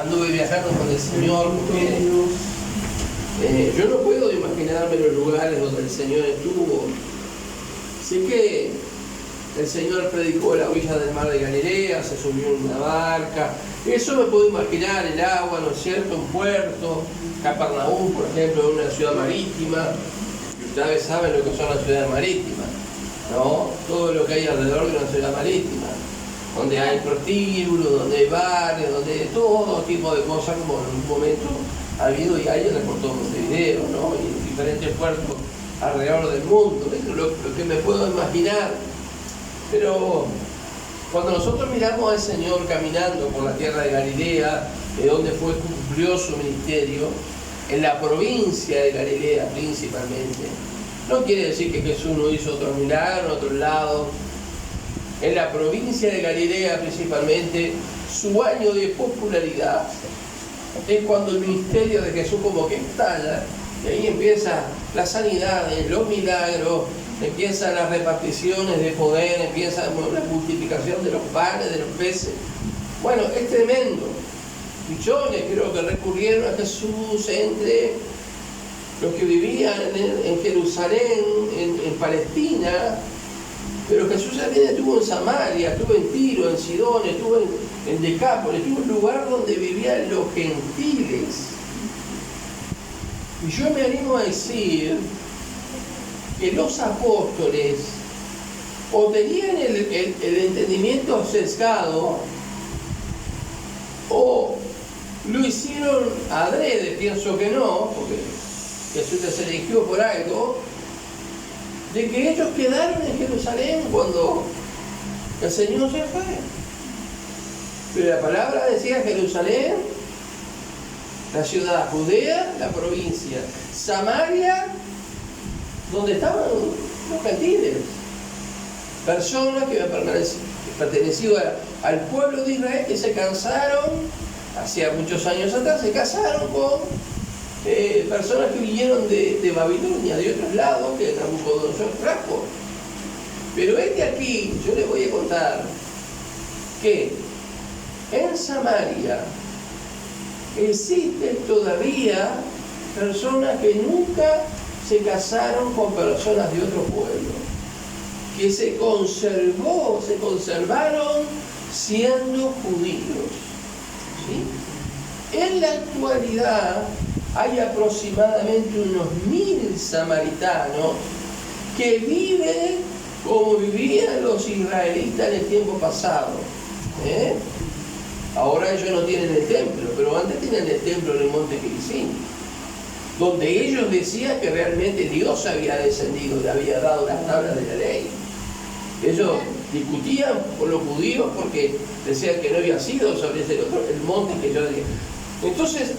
anduve viajando con el Señor, porque yo no puedo imaginarme los lugares donde el Señor estuvo. Sé que el Señor predicó a la orilla del mar de Galilea, se subió en una barca. Eso me puedo imaginar, el agua, ¿no es cierto? Un puerto, Capernaum, por ejemplo, una ciudad marítima. Y ustedes saben lo que son las ciudades marítimas, ¿no? Todo lo que hay alrededor de una ciudad marítima, donde hay prostíbulos, donde hay bares, donde hay todo tipo de cosas, como en un momento ha habido y hay en el Puerto de Montevideo, ¿no? Y en diferentes puertos alrededor del mundo. Eso es lo que me puedo imaginar. Pero cuando nosotros miramos al Señor caminando por la tierra de Galilea, de donde cumplió su ministerio, en la provincia de Galilea principalmente, no quiere decir que Jesús no hizo otros milagros en otros lados. En la provincia de Galilea principalmente, su año de popularidad es cuando el ministerio de Jesús como que estalla, y ahí empiezan las sanidades, los milagros, empiezan las reparticiones de poder, empieza la multiplicación de los panes, de los peces. Bueno, es tremendo. Millones creo que recurrieron a Jesús entre los que vivían en Jerusalén, en Palestina. Pero Jesús también estuvo en Samaria, estuvo en Tiro, en Sidón, estuvo en Decápolis, estuvo en un lugar donde vivían los gentiles. Y yo me animo a decir que los apóstoles o tenían el entendimiento sesgado o lo hicieron adrede, pienso que no, porque Jesús les eligió por algo, de que ellos quedaron en Jerusalén cuando el Señor se fue. Pero la palabra decía Jerusalén, la ciudad, Judea, la provincia, Samaria, donde estaban los gentiles, personas que habían pertenecido al pueblo de Israel, que se cansaron, hacía muchos años atrás, se casaron con personas que vinieron de Babilonia, de otros lados, que Nabucodonosor trajo. Pero aquí, yo les voy a contar que en Samaria existen todavía personas que nunca se casaron con personas de otro pueblo, que se conservaron siendo judíos, ¿sí? En la actualidad hay aproximadamente unos 1000 samaritanos que viven como vivían los israelitas en el tiempo pasado. Ahora ellos no tienen el templo, pero antes tenían el templo en el monte Gerizim, donde ellos decían que realmente Dios había descendido, le había dado las tablas de la ley. Ellos discutían con los judíos porque decían que no había sido sobre el monte que yo dije. Entonces,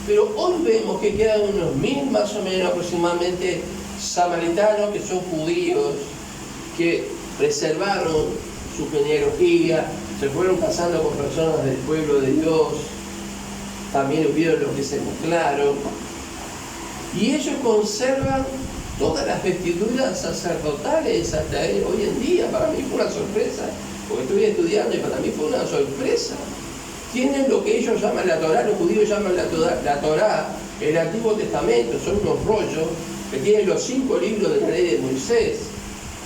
pero hoy vemos que quedan unos 1000 más o menos aproximadamente samaritanos que son judíos, que preservaron su genealogía, se fueron casando con personas del pueblo de Dios, también hubieron los que se mezclaron, y ellos conservan todas las vestiduras sacerdotales hasta hoy en día. Para mí fue una sorpresa, porque estoy estudiando y para mí fue una sorpresa. Tienen lo que ellos llaman la Torá, los judíos llaman la Torá, el Antiguo Testamento, son unos rollos que tienen los 5 libros de la ley de Moisés,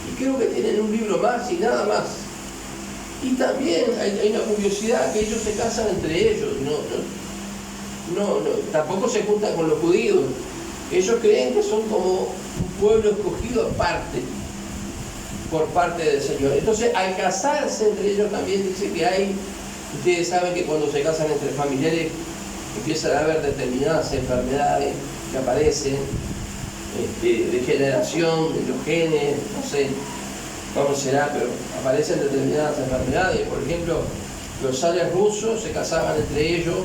y creo que tienen un libro más y nada más. Y también hay una curiosidad, que ellos se casan entre ellos, tampoco se juntan con los judíos. Ellos creen que son como un pueblo escogido aparte, por parte del Señor. Entonces, al casarse entre ellos también dice que hay, ustedes saben que cuando se casan entre familiares empiezan a haber determinadas enfermedades que aparecen, degeneración de los genes, no sé cómo será, pero aparecen determinadas enfermedades. Por ejemplo, los zares rusos se casaban entre ellos,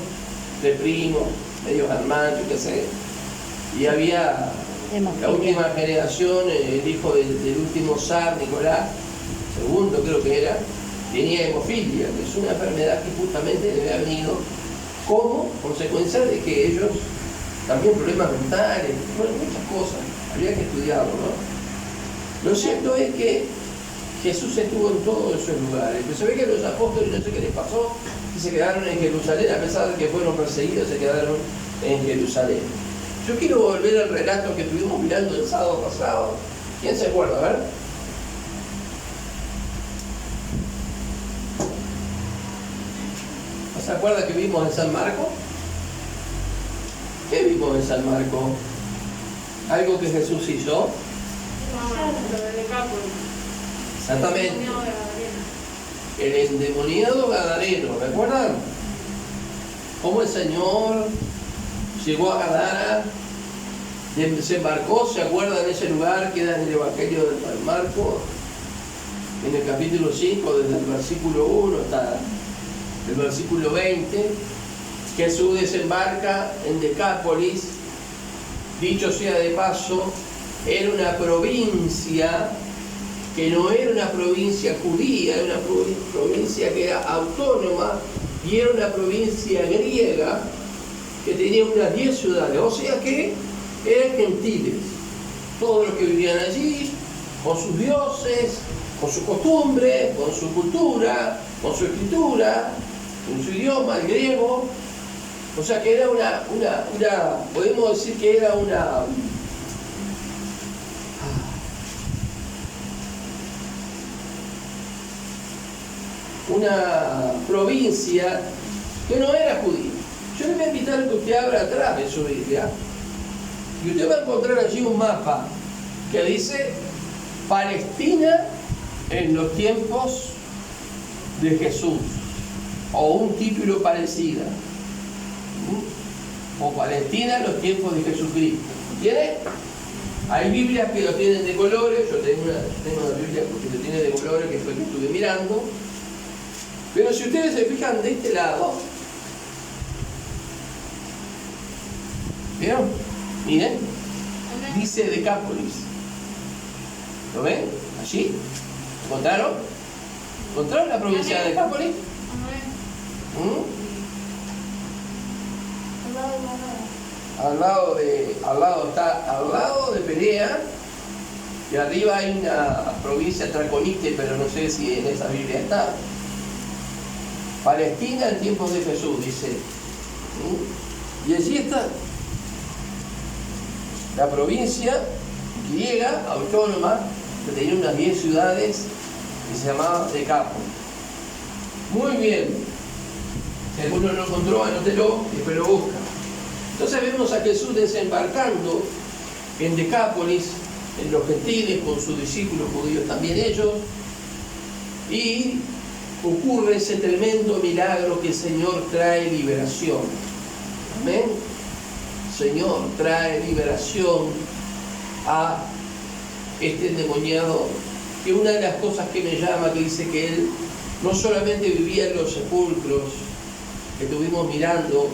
de primos, medios hermanos, qué sé. Y había la última generación, el hijo del último zar, Nicolás II creo que era, tenía hemofilia, que es una enfermedad que justamente le había venido como consecuencia de que ellos, también problemas mentales, bueno, muchas cosas, habría que estudiarlo, ¿no? Lo cierto es que Jesús estuvo en todos esos lugares, pero se ve que los apóstoles, no sé qué les pasó, se quedaron en Jerusalén, a pesar de que fueron perseguidos, se quedaron en Jerusalén. Yo quiero volver al relato que estuvimos mirando el sábado pasado. ¿Quién se acuerda? A ver. ¿No se acuerda que vimos en San Marcos? ¿Qué vimos en San Marcos? Algo que Jesús hizo. Exactamente. El endemoniado gadareno, ¿recuerdan? Cómo el Señor llegó a Gadara, desembarcó, ¿se acuerdan? En ese lugar queda en el Evangelio de San Marcos, en el capítulo 5, desde el versículo 1 hasta el versículo 20. Jesús desembarca en Decápolis. Dicho sea de paso, era una provincia que no era una provincia judía, era una provincia que era autónoma y era una provincia griega que tenía unas 10 ciudades, o sea que eran gentiles, todos los que vivían allí, con sus dioses, con su costumbre, con su cultura, con su escritura, con su idioma, el griego. O sea que era podemos decir que era una provincia que no era judía. Yo le voy a invitar a que usted abra atrás de su Biblia y usted va a encontrar allí un mapa que dice Palestina en los tiempos de Jesús, o un título parecido, o Palestina en los tiempos de Jesucristo. ¿Tiene? Hay Biblias que lo tienen de colores. Yo tengo una Biblia que lo tiene de colores, que fue que estuve mirando. Pero si ustedes se fijan de este lado, ¿vieron? Miren, dice Decápolis. ¿Lo ven? Allí. ¿Encontraron? ¿Encontraron la provincia de Decápolis? Al lado de Perea, y arriba hay una provincia Traconite, pero no sé si en esa Biblia está. Palestina en tiempos de Jesús, dice. Y allí está la provincia griega, autónoma, que tenía unas 10 ciudades, que se llamaba Decápolis. Muy bien. Si alguno no lo encontró, anótelo y después lo busca. Entonces vemos a Jesús desembarcando en Decápolis, en los gentiles, con sus discípulos judíos también ellos, y ocurre ese tremendo milagro que el Señor trae liberación. Amén. Señor trae liberación a este endemoniado, que una de las cosas que me llama, que dice que él no solamente vivía en los sepulcros, que estuvimos mirando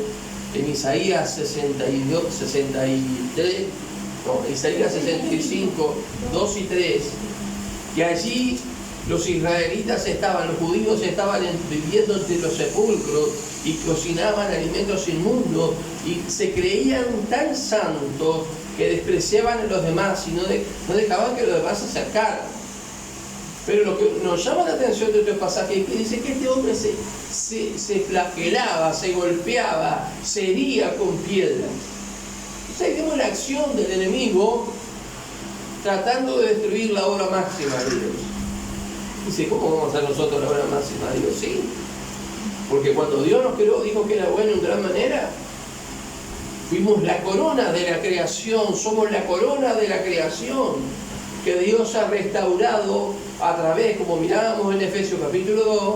en Isaías 65, 2 y 3, que allí los israelitas estaban, los judíos estaban viviendo entre los sepulcros y cocinaban alimentos inmundos y se creían tan santos que despreciaban a los demás y no dejaban que los demás se acercaran. Pero lo que nos llama la atención de este pasaje es que dice que este hombre se flagelaba, se golpeaba, se hería con piedras. O sea, vemos la acción del enemigo tratando de destruir la obra máxima de Dios. Dice, ¿cómo vamos a hacer nosotros la obra máxima de Dios? Sí, porque cuando Dios nos creó, dijo que era bueno en gran manera. Fuimos la corona de la creación, somos la corona de la creación que Dios ha restaurado a través, como mirábamos en Efesios capítulo 2,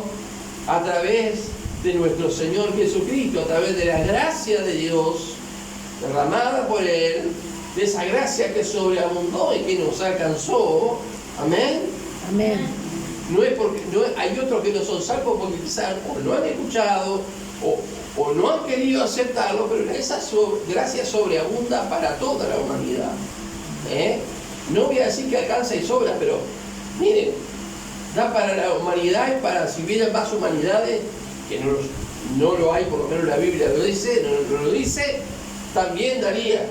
a través de nuestro Señor Jesucristo, a través de la gracia de Dios derramada por Él, de esa gracia que sobreabundó y que nos alcanzó. Amén. Amén. Hay otros que no son salvos porque quizás o no han escuchado o no han querido aceptarlo, pero esa gracia sobreabunda para toda la humanidad. No voy a decir que alcanza y sobra, pero miren, da para la humanidad y para si vienen más humanidades, que no lo hay, por lo menos la Biblia lo dice, no lo dice, también daría,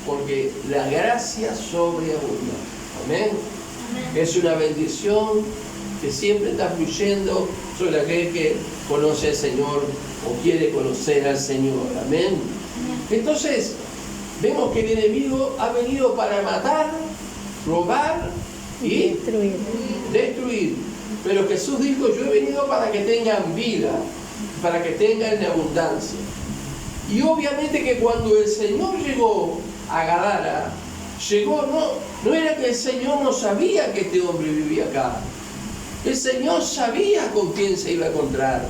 porque la gracia sobreabunda. Amén. Es una bendición que siempre está fluyendo sobre aquel que conoce al Señor o quiere conocer al Señor. Amén. Entonces, vemos que el enemigo ha venido para matar, robar y destruir. Pero Jesús dijo, yo he venido para que tengan vida, para que tengan en abundancia. Y obviamente que cuando el Señor llegó a Gadara, no era que el Señor no sabía que este hombre vivía acá. El Señor sabía con quién se iba a encontrar.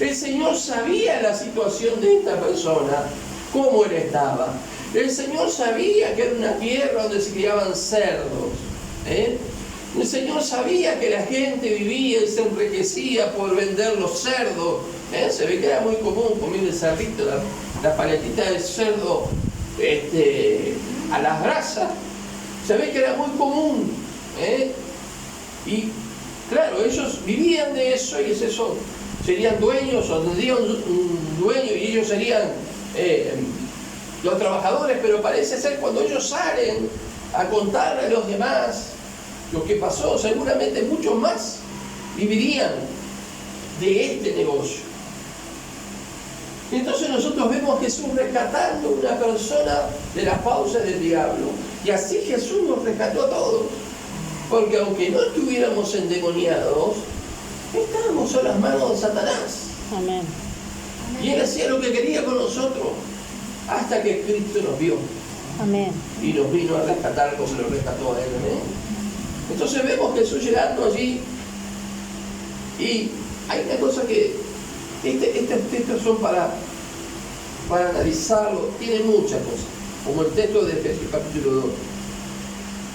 El Señor sabía la situación de esta persona, cómo él estaba. El Señor sabía que era una tierra donde se criaban cerdos. El Señor sabía que la gente vivía y se enriquecía por vender los cerdos. Se ve que era muy común comer el cerdito, la paletita de cerdo a las brasas. Se ve que era muy común. Y claro, ellos vivían de eso y es eso. Serían dueños o tendrían un dueño y ellos serían los trabajadores, pero parece ser cuando ellos salen a contarle a los demás lo que pasó, seguramente muchos más vivirían de este negocio. Entonces nosotros vemos a Jesús rescatando a una persona de las fauces del diablo. Y así Jesús nos rescató a todos. Porque aunque no estuviéramos endemoniados, estábamos a las manos de Satanás. Amén. Y Él hacía lo que quería con nosotros, hasta que Cristo nos vio. Amén. Y nos vino a rescatar como lo rescató a Él. ¿Amén? Entonces vemos a Jesús llegando allí. Y hay una cosa que estos textos son para analizarlo. Tiene muchas cosas, como el texto de Efesios capítulo 2.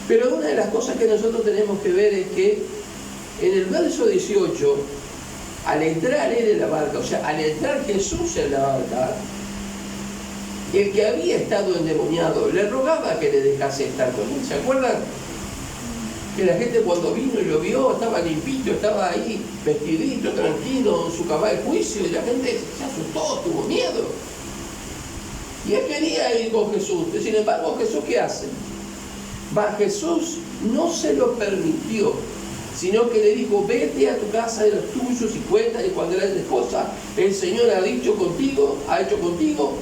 Pero una de las cosas que nosotros tenemos que ver es que en el verso 18, al entrar él en la barca, o sea, al entrar Jesús en la barca, el que había estado endemoniado le rogaba que le dejase estar con él. ¿Se acuerdan? Que la gente cuando vino y lo vio estaba limpito, estaba ahí vestidito, tranquilo, en su cabal de juicio, y la gente se asustó, tuvo miedo. Y él quería ir con Jesús. Sin embargo, ¿Jesús qué hace? Jesús no se lo permitió, sino que le dijo, vete a tu casa de los tuyos y cuéntale cuando grandes cosas el Señor ha hecho contigo,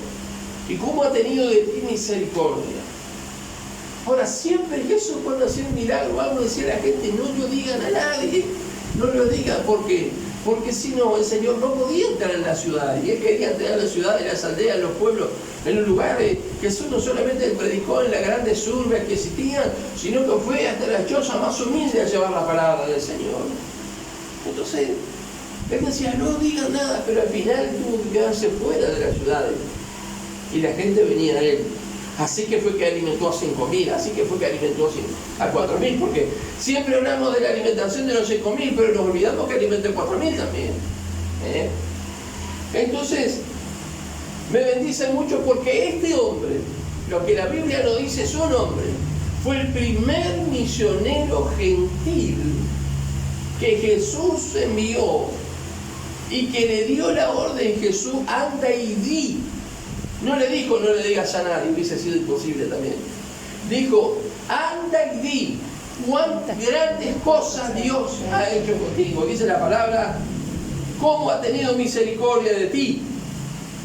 y cómo ha tenido de ti misericordia. Ahora, siempre Jesús cuando hacía un milagro, algo decía a la gente, no lo digan a nadie, no lo digan, porque si no, el Señor no podía entrar en la ciudad, y Él quería entrar en la ciudad, en las aldeas, en los pueblos, en los lugares. Jesús no solamente predicó en las grandes urbes que existían, sino que fue hasta la choza más humilde a llevar la palabra del Señor. Entonces, Él decía, no digan nada, pero al final tuvo que quedarse fuera de las ciudades, y la gente venía a Él. Así que fue que alimentó a 5.000, así que fue que alimentó a 4.000, porque siempre hablamos de la alimentación de los 5.000, pero nos olvidamos que alimentó a 4.000 también. Entonces, me bendice mucho porque este hombre, lo que la Biblia nos dice su nombre, fue el primer misionero gentil que Jesús envió y que le dio la orden Jesús, anda y di. No le dijo, no le digas a nadie, hubiese sido imposible también. Dijo, anda y di cuántas grandes cosas Dios ha hecho contigo. Dice la palabra, cómo ha tenido misericordia de ti.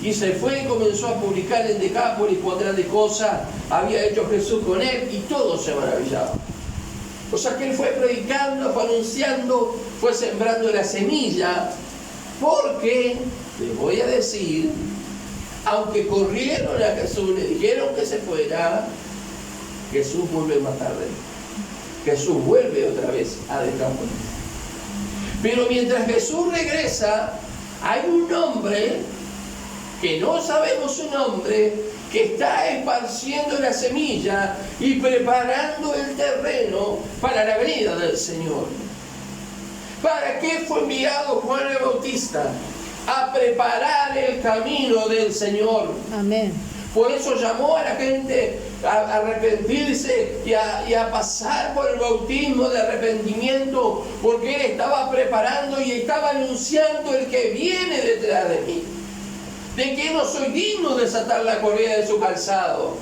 Y se fue y comenzó a publicar en Decápolis cuán grandes cosas había hecho Jesús con él, y todos se maravillaban. O sea que él fue predicando, fue anunciando, fue sembrando la semilla, porque, les voy a decir, aunque corrieron a Jesús, le dijeron que se fuera, Jesús vuelve más tarde. Jesús vuelve otra vez a Decápolis. Pero mientras Jesús regresa, hay un hombre, que no sabemos su nombre, que está esparciendo la semilla y preparando el terreno para la venida del Señor. ¿Para qué fue enviado Juan el Bautista? A preparar el camino del Señor. Amén. Por eso llamó a la gente a arrepentirse y a pasar por el bautismo de arrepentimiento, porque Él estaba preparando y estaba anunciando el que viene detrás de mí, de que no soy digno de desatar la correa de su calzado.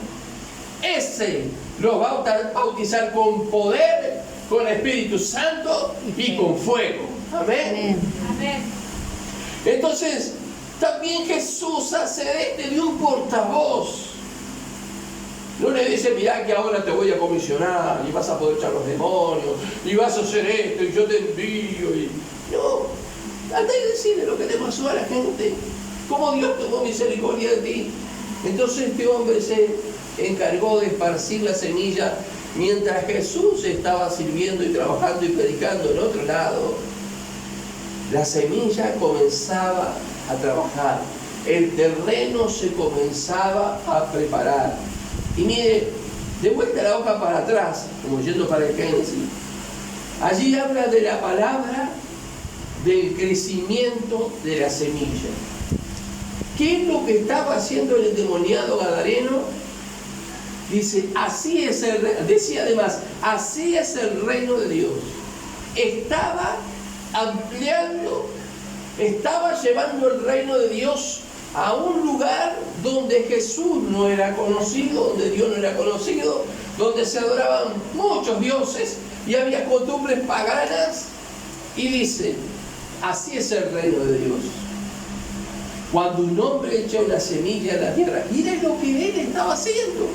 Ese lo va a bautizar con poder con Espíritu Santo y con fuego. Amén. Amén. Entonces, también Jesús hace de un portavoz. No le dice, mirá que ahora te voy a comisionar y vas a poder echar los demonios y vas a hacer esto y yo te envío. No, anda y decirle lo que te pasó a la gente, cómo Dios tomó misericordia de ti. Entonces este hombre se encargó de esparcir la semilla mientras Jesús estaba sirviendo y trabajando y predicando en otro lado. La semilla comenzaba a trabajar, el terreno se comenzaba a preparar. Y mire, de vuelta la hoja para atrás, como yendo para el Génesis, allí habla de la palabra del crecimiento de la semilla. ¿Qué es lo que estaba haciendo el endemoniado gadareno? Dice, así es el reino, decía además, así es el reino de Dios. Estaba ampliando, estaba llevando el reino de Dios a un lugar donde Jesús no era conocido, donde Dios no era conocido, donde se adoraban muchos dioses y había costumbres paganas. Y dice, así es el reino de Dios. Cuando un hombre echa una semilla en la tierra, mira lo que él estaba haciendo.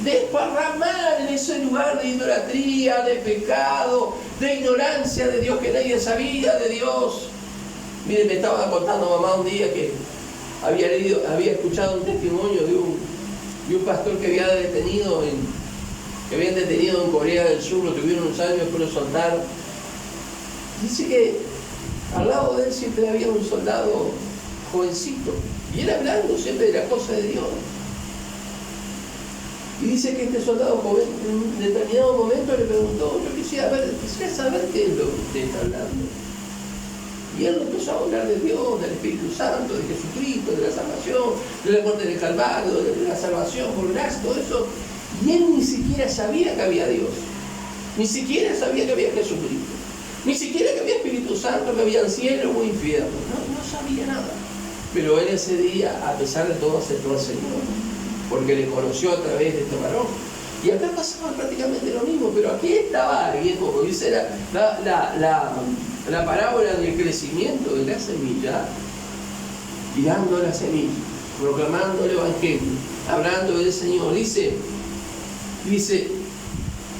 Desparramar en ese lugar de idolatría, de pecado, de ignorancia de Dios, que nadie sabía de Dios. Mire, me estaba contando mamá un día que había escuchado un testimonio de un pastor que habían detenido en Corea del Sur, lo tuvieron unos años, después lo soltaron. Dice que al lado de él siempre había un soldado jovencito, y él hablando siempre de la cosa de Dios. Y dice que este soldado joven en un determinado momento le preguntó, yo quisiera saber qué es lo que usted está hablando. Y él empezó a hablar de Dios, del Espíritu Santo, de Jesucristo, de la salvación, de la muerte del Calvario, de la salvación por gracia, todo eso. Y él ni siquiera sabía que había Dios, ni siquiera sabía que había Jesucristo, ni siquiera que había Espíritu Santo, que había cielo o infierno. No sabía nada. Pero él ese día, a pesar de todo, aceptó al Señor, porque le conoció a través de este varón. Y acá pasaba prácticamente lo mismo, pero aquí estaba alguien, como dice la parábola del crecimiento de la semilla, tirando la semilla, proclamando el Evangelio, hablando del Señor. Dice,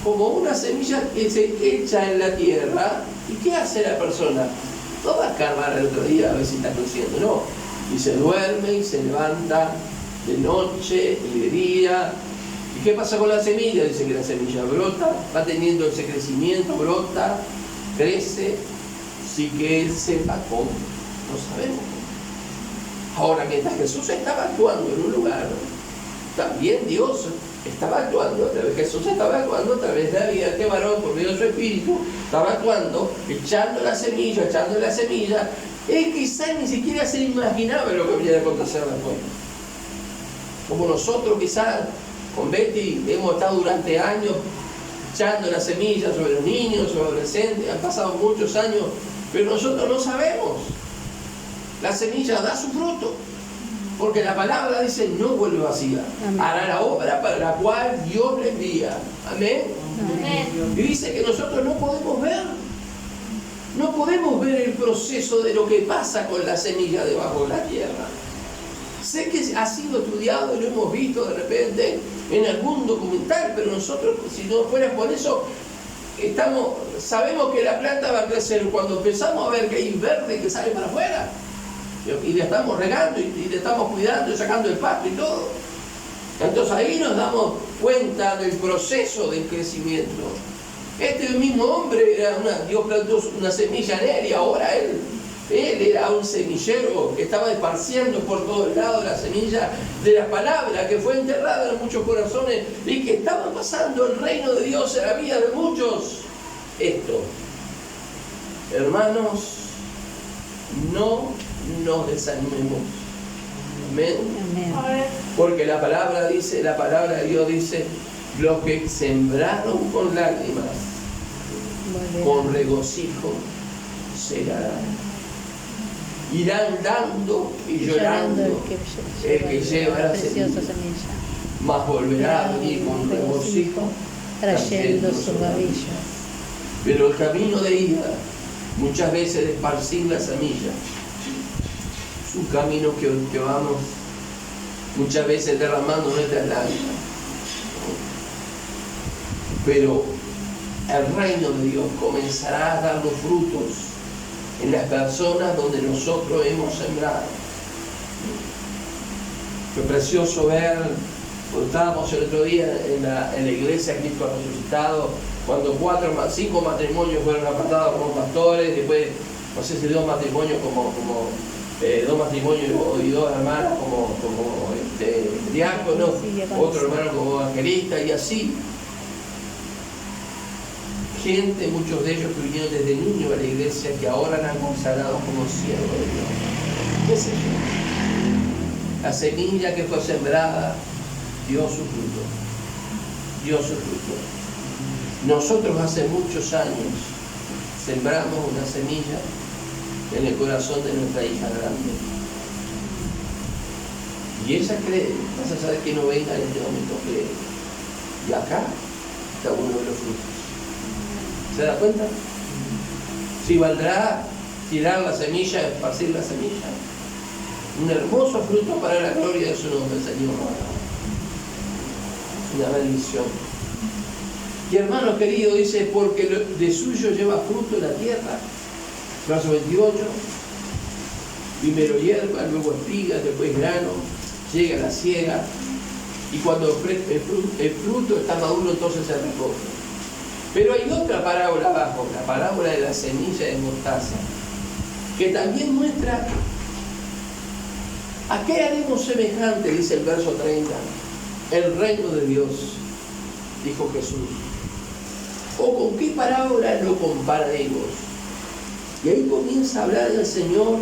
como una semilla que se echa en la tierra, ¿y qué hace la persona? No va a escarbar el otro día a ver si está creciendo, no. Y se duerme y se levanta de noche y de día. ¿Y qué pasa con la semilla? Dice que la semilla brota, va teniendo ese crecimiento, brota, crece, sí que él sepa cómo, no sabemos cómo. Ahora, mientras Jesús estaba actuando en un lugar, también Dios estaba actuando a través, Jesús estaba actuando a través de la vida de este varón, por medio de su espíritu, estaba actuando, echando la semilla. Él quizás ni siquiera se imaginaba lo que venía a acontecer después. Como nosotros quizás con Betty hemos estado durante años echando la semilla sobre los niños, sobre los adolescentes, han pasado muchos años, pero nosotros no sabemos. La semilla da su fruto, porque la palabra dice, no vuelve vacía. Amén. Hará la obra para la cual Dios le envía. Amén. Amén. Y dice que nosotros no podemos ver el proceso de lo que pasa con la semilla debajo de la tierra. Sé que ha sido estudiado y lo hemos visto de repente en algún documental, pero nosotros, si no fuera por eso, sabemos que la planta va a crecer cuando empezamos a ver que hay verde que sale para afuera, y le estamos regando y le estamos cuidando y sacando el pasto y todo. Entonces ahí nos damos cuenta del proceso del crecimiento. Este mismo hombre Dios plantó una semilla en él, y ahora él era un semillero que estaba esparciendo por todo el lado la semilla de la palabra que fue enterrada en muchos corazones y que estaba pasando el reino de Dios en la vida de muchos. Esto, hermanos, no nos desanimemos. Amén. Amén. Porque la palabra de Dios dice, los que sembraron con lágrimas, con regocijo segarán. Irán dando y llorando el que lleva la semilla, mas volverá a venir con regocijo trayendo su gavilla. Pero el camino de ida, muchas veces de esparcir la semilla, es un camino que vamos muchas veces derramando nuestras lágrimas. Pero el reino de Dios comenzará a dar los frutos en las personas donde nosotros hemos sembrado. Fue precioso ver, cuando estábamos el otro día en la iglesia Cristo Resucitado, cuando 5 matrimonios fueron apartados como pastores, después, no sé si 2 matrimonios dos matrimonios y 2 hermanos como diáconos, otro hermano como evangelista y así. Gente, muchos de ellos que vinieron desde niños a la iglesia, que ahora han consagrado como siervos de Dios. ¿Qué sé yo? La semilla que fue sembrada dio su fruto. Dio su fruto. Nosotros hace muchos años sembramos una semilla en el corazón de nuestra hija grande. Y ella cree, vas a saber que no venga en este momento, cree. Y acá está uno de los frutos. ¿Se da cuenta? Si valdrá tirar la semilla, esparcir la semilla. Un hermoso fruto para la gloria de su nombre, Señor. Una bendición. Y hermano querido, dice, porque de suyo lleva fruto la tierra. Verso 28. Primero hierba, luego espiga, después grano, llega la siega. Y cuando el fruto está maduro, entonces se recoge. Pero hay otra parábola abajo, la parábola de la semilla de mostaza, que también muestra a qué haremos semejante, dice el verso 30, el reino de Dios, dijo Jesús. ¿O con qué parábola lo compararemos? Y ahí comienza a hablar el Señor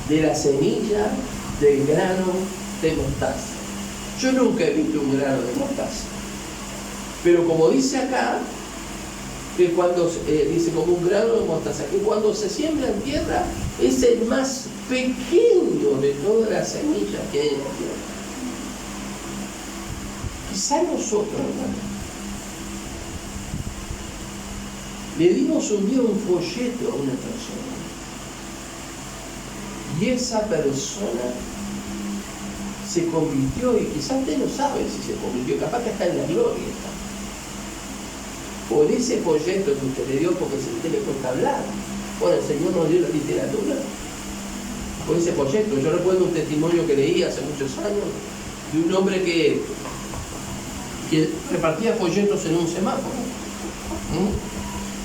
de la semilla del grano de mostaza. Yo nunca he visto un grano de mostaza, pero como dice acá, que cuando dice como un grano de mostaza, que cuando se siembra en tierra es el más pequeño de todas las semillas que hay en la tierra. Quizá nosotros, hermano, le dimos un día un folleto a una persona y esa persona se convirtió, y quizás usted no sabe si se convirtió, capaz que está en la gloria. Por ese folleto que usted le dio, porque a usted le cuesta hablar. Bueno, el Señor nos dio la literatura. Por ese folleto. Yo recuerdo un testimonio que leí hace muchos años de un hombre que repartía folletos en un semáforo.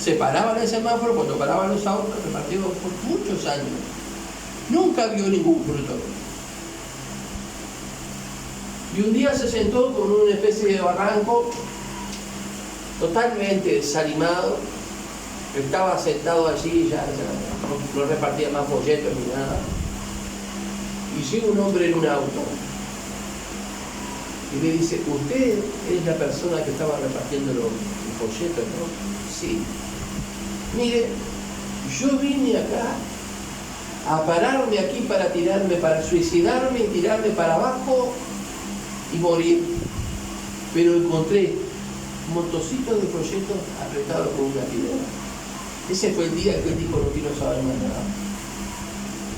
Se paraba en el semáforo, cuando paraban los autos, repartía por muchos años. Nunca vio ningún fruto. Y un día se sentó con una especie de barranco, totalmente desanimado. Estaba sentado allí, ya no repartía más folletos ni nada. Y llega un hombre en un auto y le dice: ¿usted es la persona que estaba repartiendo los folletos, no? Sí. Mire, yo vine acá a pararme aquí para suicidarme y tirarme para abajo y morir, pero encontré un montoncito de folletos apretados con una piedra. Ese fue el día que él dijo: no quiero saber más nada.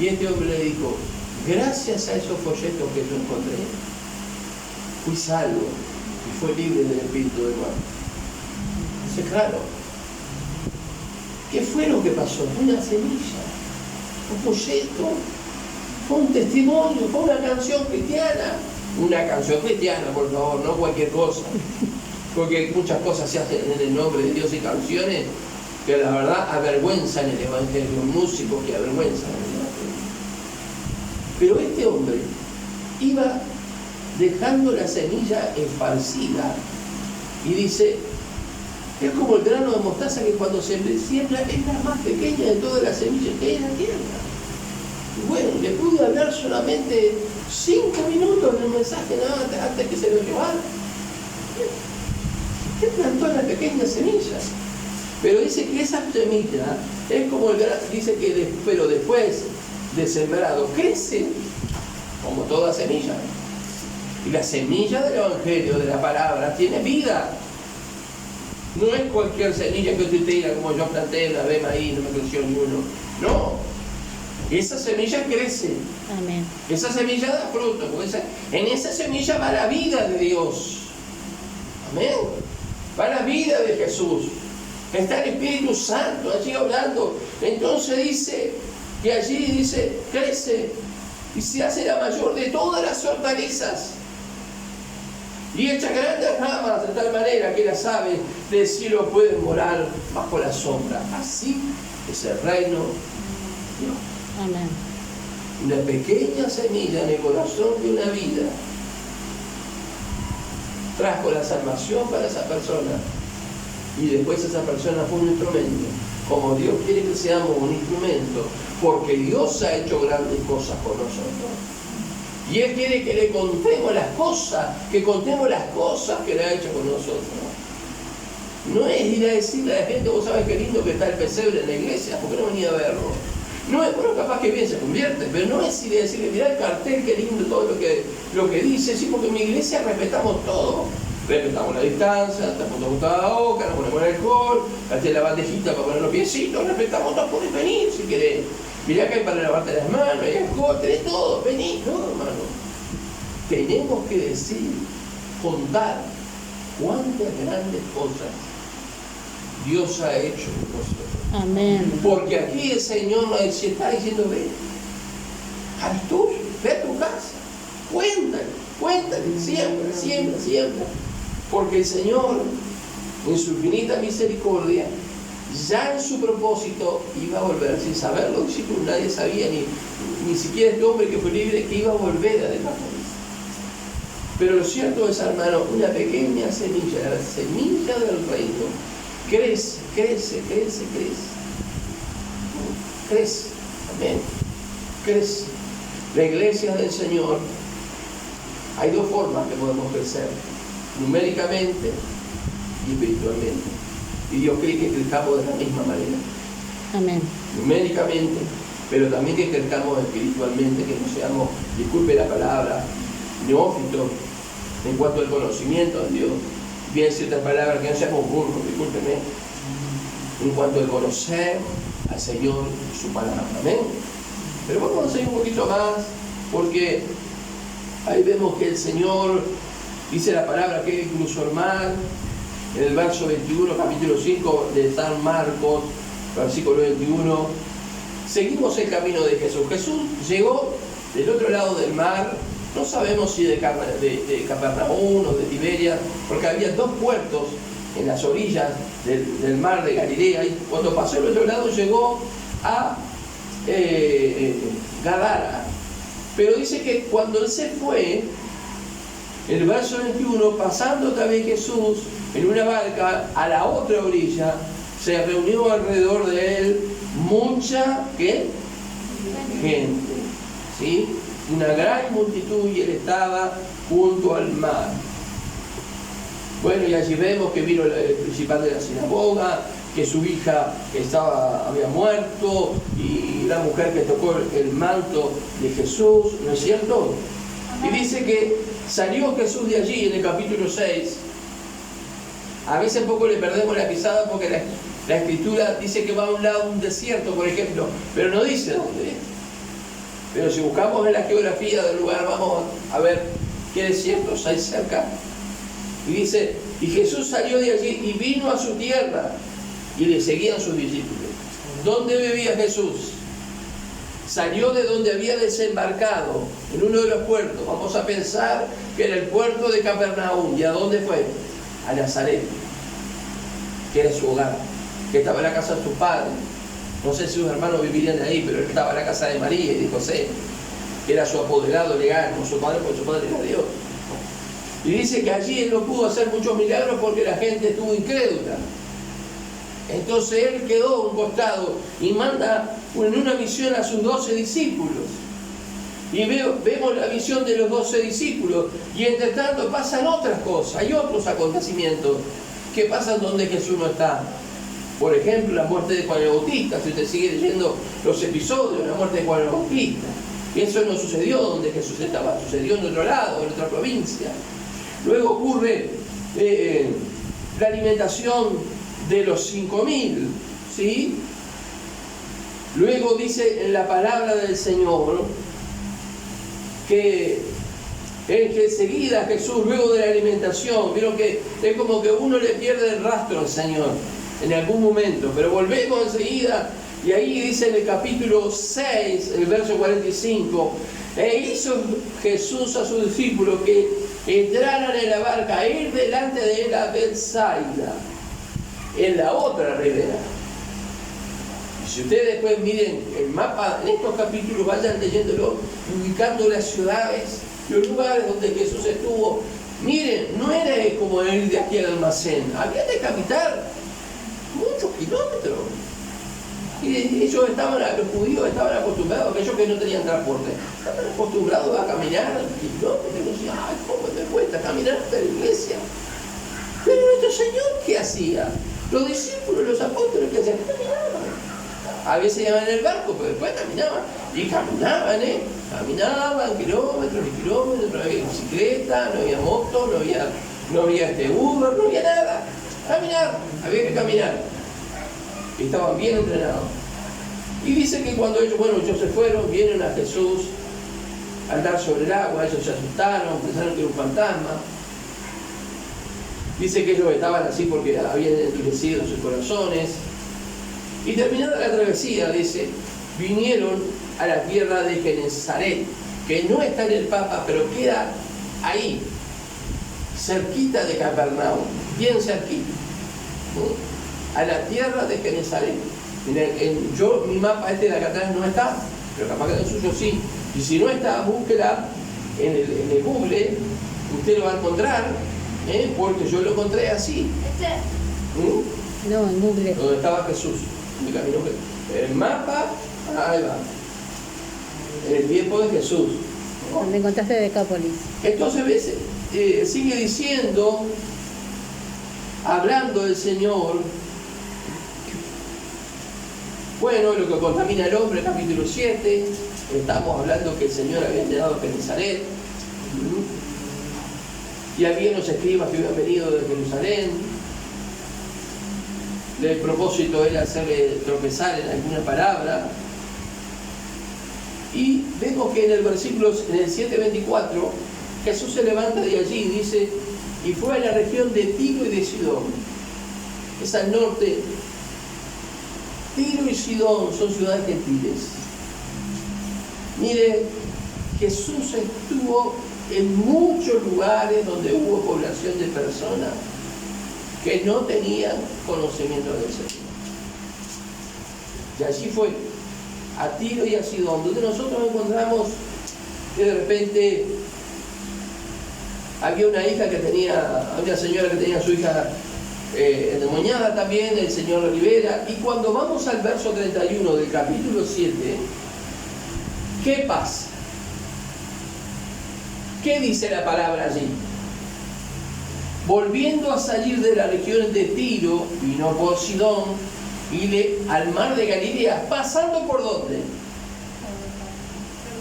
Y este hombre le dijo: gracias a esos folletos que yo encontré, fui salvo y fue libre del espíritu del mal. Dice: claro, ¿qué fue lo que pasó? Una semilla, un folleto, fue un testimonio, fue una canción cristiana. Una canción cristiana, por favor, no cualquier cosa. Porque muchas cosas se hacen en el nombre de Dios y canciones que la verdad avergüenzan el evangelio, músicos que avergüenzan el evangelio. Pero este hombre iba dejando la semilla esparcida y dice: es como el grano de mostaza que cuando se siembra es la más pequeña de todas las semillas que hay en la tierra. Y bueno, le pude hablar solamente 5 minutos del mensaje nada antes que se lo llevara. Él plantó las pequeñas semillas. Pero dice que esa semilla es como el grano, dice que pero después de sembrado crece como toda semilla. Y la semilla del evangelio, de la palabra, tiene vida. No es cualquier semilla que usted tira, como yo planté una vez ahí, no me creció ni uno. No. Esa semilla crece. Amén. Esa semilla da fruto. En esa semilla va la vida de Dios. Amén. Va la vida de Jesús. Está el Espíritu Santo allí hablando. Entonces dice que allí dice, crece y se hace la mayor de todas las hortalizas. Y echa grandes ramas de tal manera que las aves del cielo pueden morar bajo la sombra. Así es el reino de Dios. Amén. Una pequeña semilla en el corazón de una vida trajo la salvación para esa persona, y después esa persona fue un instrumento, como Dios quiere que seamos un instrumento, porque Dios ha hecho grandes cosas con nosotros, y Él quiere que le contemos las cosas, que le ha hecho con nosotros. No es ir a decirle a la gente, vos sabés qué lindo que está el pesebre en la iglesia, ¿por qué no venía a verlo? No es, bueno, capaz que bien se convierte, pero no es ir a decirle, mirá el cartel, qué lindo todo lo que dice, sí, porque en mi iglesia respetamos todo. Respetamos la distancia, te apuntamos toda la boca, nos ponemos alcohol, hazte la bandejita para poner los piecitos, respetamos todo, podés venir si querés. Mirá que hay para lavarte las manos, hay alcohol, tenés todo, vení. No, hermano. Tenemos que decir, contar cuántas grandes cosas Dios ha hecho con nosotros. Amén. Porque aquí el Señor nos está diciendo, ve al tuyo, ve a tu casa, cuéntale, siembra. Porque el Señor, en su infinita misericordia, ya en su propósito iba a volver, sin saberlo, los discípulos nadie sabía, ni siquiera este hombre que fue libre, que iba a volver a dejar. Pero lo cierto es, hermano, una pequeña semilla, la semilla del reino, crece. Amén. Crece. La iglesia del Señor, hay dos formas que podemos crecer: numéricamente y espiritualmente. Y Dios quiere que crezcamos de la misma manera. Amén. Numéricamente, pero también que crezcamos espiritualmente, que no seamos, disculpe la palabra, neófitos en cuanto al conocimiento de Dios. Bien ciertas palabras, que no seamos burros, discúlpeme, en cuanto al conocer al Señor y su palabra. Amén. Pero vamos a seguir un poquito más, porque ahí vemos que el Señor dice la palabra que incluso el mar, en el verso 21, capítulo 5 de San Marcos, versículo 21, seguimos el camino de Jesús. Jesús llegó del otro lado del mar, no sabemos si de Capernaum o de Tiberia, porque había dos puertos en las orillas del mar de Galilea, y cuando pasó al otro lado llegó a Gadara. Pero dice que cuando él se fue, el verso 21, pasando otra vez Jesús en una barca a la otra orilla, se reunió alrededor de él mucha gente, ¿sí? Una gran multitud, y él estaba junto al mar. Bueno, y allí vemos que vino el principal de la sinagoga, que su hija había muerto, y la mujer que tocó el manto de Jesús, ¿no es cierto? Y dice que salió Jesús de allí en el capítulo 6. A veces poco le perdemos la pisada porque la escritura dice que va a un lado un desierto, por ejemplo, pero no dice dónde es. Pero si buscamos en la geografía del lugar, vamos a ver qué desiertos hay cerca. Y dice, y Jesús salió de allí y vino a su tierra, y le seguían sus discípulos. ¿Dónde vivía Jesús? Salió de donde había desembarcado, en uno de los puertos. Vamos a pensar que era el puerto de Capernaum. ¿Y a dónde fue? A Nazaret, que era su hogar, que estaba en la casa de sus padres. No sé si sus hermanos vivirían ahí, pero él estaba en la casa de María y de José, que era su apoderado legal, con su padre, porque su padre era Dios. Y dice que allí él no pudo hacer muchos milagros porque la gente estuvo incrédula. Entonces él quedó a un costado y manda en una misión a sus 12 discípulos. Y vemos la visión de los 12 discípulos, y entre tanto pasan otras cosas, hay otros acontecimientos que pasan donde Jesús no está. Por ejemplo, la muerte de Juan el Bautista. Si usted sigue leyendo los episodios de la muerte de Juan el Bautista, y eso no sucedió donde Jesús estaba, sucedió en otro lado, en otra provincia. Luego ocurre la alimentación de los 5.000, ¿sí? Luego dice en la palabra del Señor que enseguida Jesús, luego de la alimentación, vieron que es como que uno le pierde el rastro al Señor en algún momento, pero volvemos enseguida, y ahí dice en el capítulo 6, el verso 45, e hizo Jesús a sus discípulos que entraran en la barca a ir delante de él a Betsaida, en la otra ribera. Y si ustedes después miren el mapa, en estos capítulos vayan leyéndolo, ubicando las ciudades, los lugares donde Jesús estuvo. Miren, no era como ir de aquí al almacén, había de caminar muchos kilómetros. Y ellos los judíos estaban acostumbrados, aquellos que no tenían transporte, estaban acostumbrados a caminar kilómetros. Y decían, ay, ¿cómo me cuesta caminar hasta la iglesia? Pero nuestro Señor, ¿qué hacía? Los discípulos, los apóstoles, ¿qué hacían? Caminaban. A veces iban en el barco, pero después caminaban. Y caminaban, caminaban kilómetros y kilómetros, no había bicicleta, no había moto, no había Uber, no había nada. Caminar, había que caminar. Y estaban bien entrenados. Y dice que cuando ellos se fueron, vienen a Jesús a andar sobre el agua, ellos se asustaron, pensaron que era un fantasma. Dice que ellos estaban así porque habían endurecido sus corazones. Y terminada la travesía, dice, vinieron a la tierra de Genesaret, que no está en el Papa, pero queda ahí, cerquita de Capernaum, bien cerquita, ¿no? A la tierra de Genesaret. Mi mapa de acá atrás no está, pero capaz que el suyo sí. Y si no está, búsquela en el Google, usted lo va a encontrar, porque yo lo encontré así. No, en Google. Donde estaba Jesús. El mapa, ahí va. En el tiempo de Jesús. Donde encontraste Decápolis. Entonces, ¿ves? Sigue diciendo, hablando del Señor, bueno, lo que contamina al hombre, capítulo 7, estamos hablando que el Señor había llegado a Genesaret, y había unos escribas que habían venido de Jerusalén. El propósito era hacerle tropezar en alguna palabra. Y vemos que en el 7:24, Jesús se levanta de allí y dice, y fue a la región de Tiro y de Sidón. Es al norte. Tiro y Sidón son ciudades gentiles. Mire, Jesús estuvo en muchos lugares donde hubo población de personas que no tenían conocimiento del Señor. Y allí fue, a Tiro y a Sidón, donde nosotros encontramos que de repente había una señora que tenía a su hija endemoniada también, el Señor la libera. Y cuando vamos al verso 31 del capítulo 7, ¿qué pasa? ¿Qué dice la palabra allí? Volviendo a salir de la región de Tiro, vino por Sidón y al mar de Galilea, pasando ¿por dónde?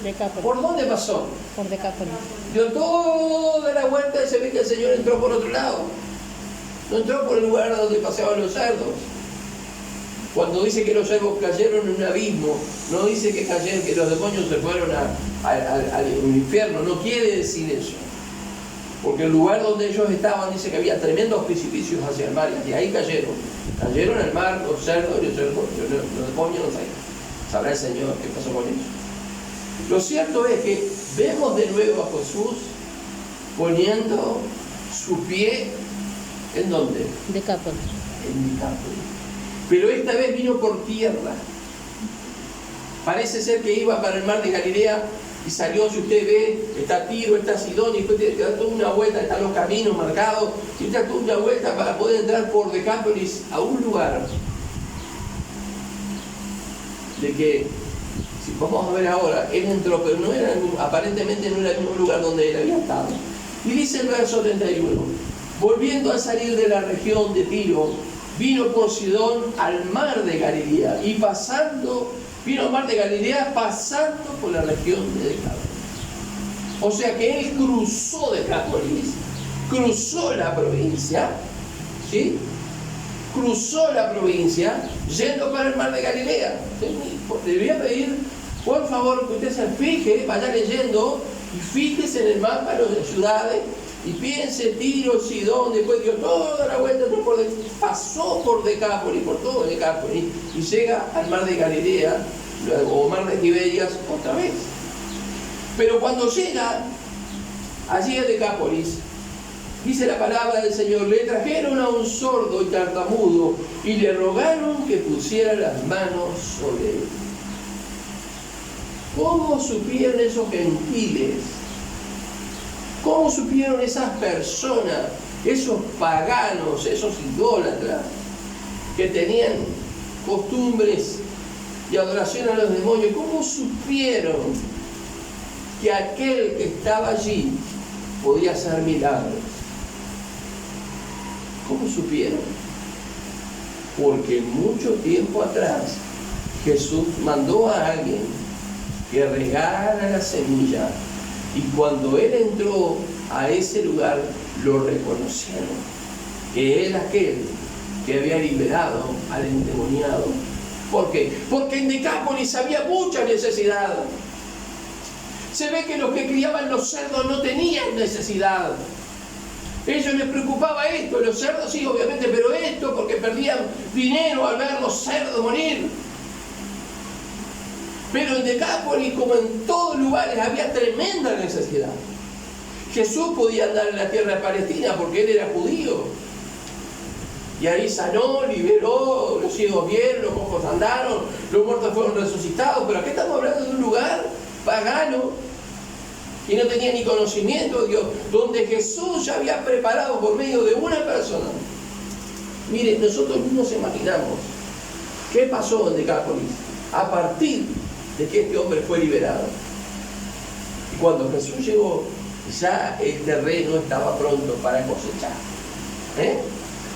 Decápolis. ¿Por dónde pasó? Por Decápolis. Dio toda la vuelta y se ve que el Señor entró por otro lado. No entró por el lugar donde paseaban los cerdos. Cuando dice que los cerdos cayeron en un abismo, no dice que los demonios se fueron al infierno, no quiere decir eso. Porque el lugar donde ellos estaban dice que había tremendos precipicios hacia el mar, y de ahí cayeron. Cayeron al mar los cerdos y los demonios, no sé. Sabrá el Señor qué pasó con ellos. Lo cierto es que vemos de nuevo a Jesús poniendo su pie, ¿en dónde? Decápolis. En Decápolis. Pero esta vez vino por tierra. Parece ser que iba para el mar de Galilea y salió, si usted ve, está Tiro, está Sidón, y después tiene que dar toda una vuelta, están los caminos marcados, y da toda una vuelta para poder entrar por Decápolis a un lugar de que, si vamos a ver ahora, él entró, pero no era aparentemente no era el mismo lugar donde él había estado. Y dice el verso 31, volviendo a salir de la región de Tiro, vino por Sidón al mar de Galilea, y vino al mar de Galilea pasando por la región de Decápolis. O sea que él cruzó Decápolis, cruzó la provincia, ¿sí? Cruzó la provincia yendo para el mar de Galilea. ¿Sí? Le voy a pedir, por favor, que usted se fije, vaya leyendo y fíjese en el mapa de las ciudades y piense Tiro, Sidón, después dio toda la vuelta, pasó por Decápolis, por todo Decápolis y llega al mar de Galilea o mar de Tiberias otra vez. Pero cuando llega allí a Decápolis, dice la palabra del Señor, le trajeron a un sordo y tartamudo y le rogaron que pusiera las manos sobre él. ¿Cómo supieron esos gentiles? ¿Cómo supieron esas personas, esos paganos, esos idólatras que tenían costumbres y adoración a los demonios? ¿Cómo supieron que aquel que estaba allí podía hacer milagros? ¿Cómo supieron? Porque mucho tiempo atrás Jesús mandó a alguien que regara la semilla y cuando él entró a ese lugar lo reconocieron, que él aquel que había liberado al endemoniado. ¿Por qué? Porque en Decápolis había mucha necesidad. Se ve que los que criaban los cerdos no tenían necesidad. Ellos les preocupaba esto, los cerdos sí, obviamente, pero esto porque perdían dinero al ver los cerdos morir. Pero en Decápolis, como en todos lugares, había tremenda necesidad. Jesús podía andar en la tierra de Palestina porque él era judío. Y ahí sanó, liberó, los ciegos vieron, los cojos andaron, los muertos fueron resucitados. Pero aquí estamos hablando de un lugar pagano y no tenía ni conocimiento de Dios, donde Jesús ya había preparado por medio de una persona. Mire, nosotros mismos imaginamos qué pasó en Decápolis a partir de que este hombre fue liberado. Y cuando Jesús llegó, ya el terreno estaba pronto para cosechar.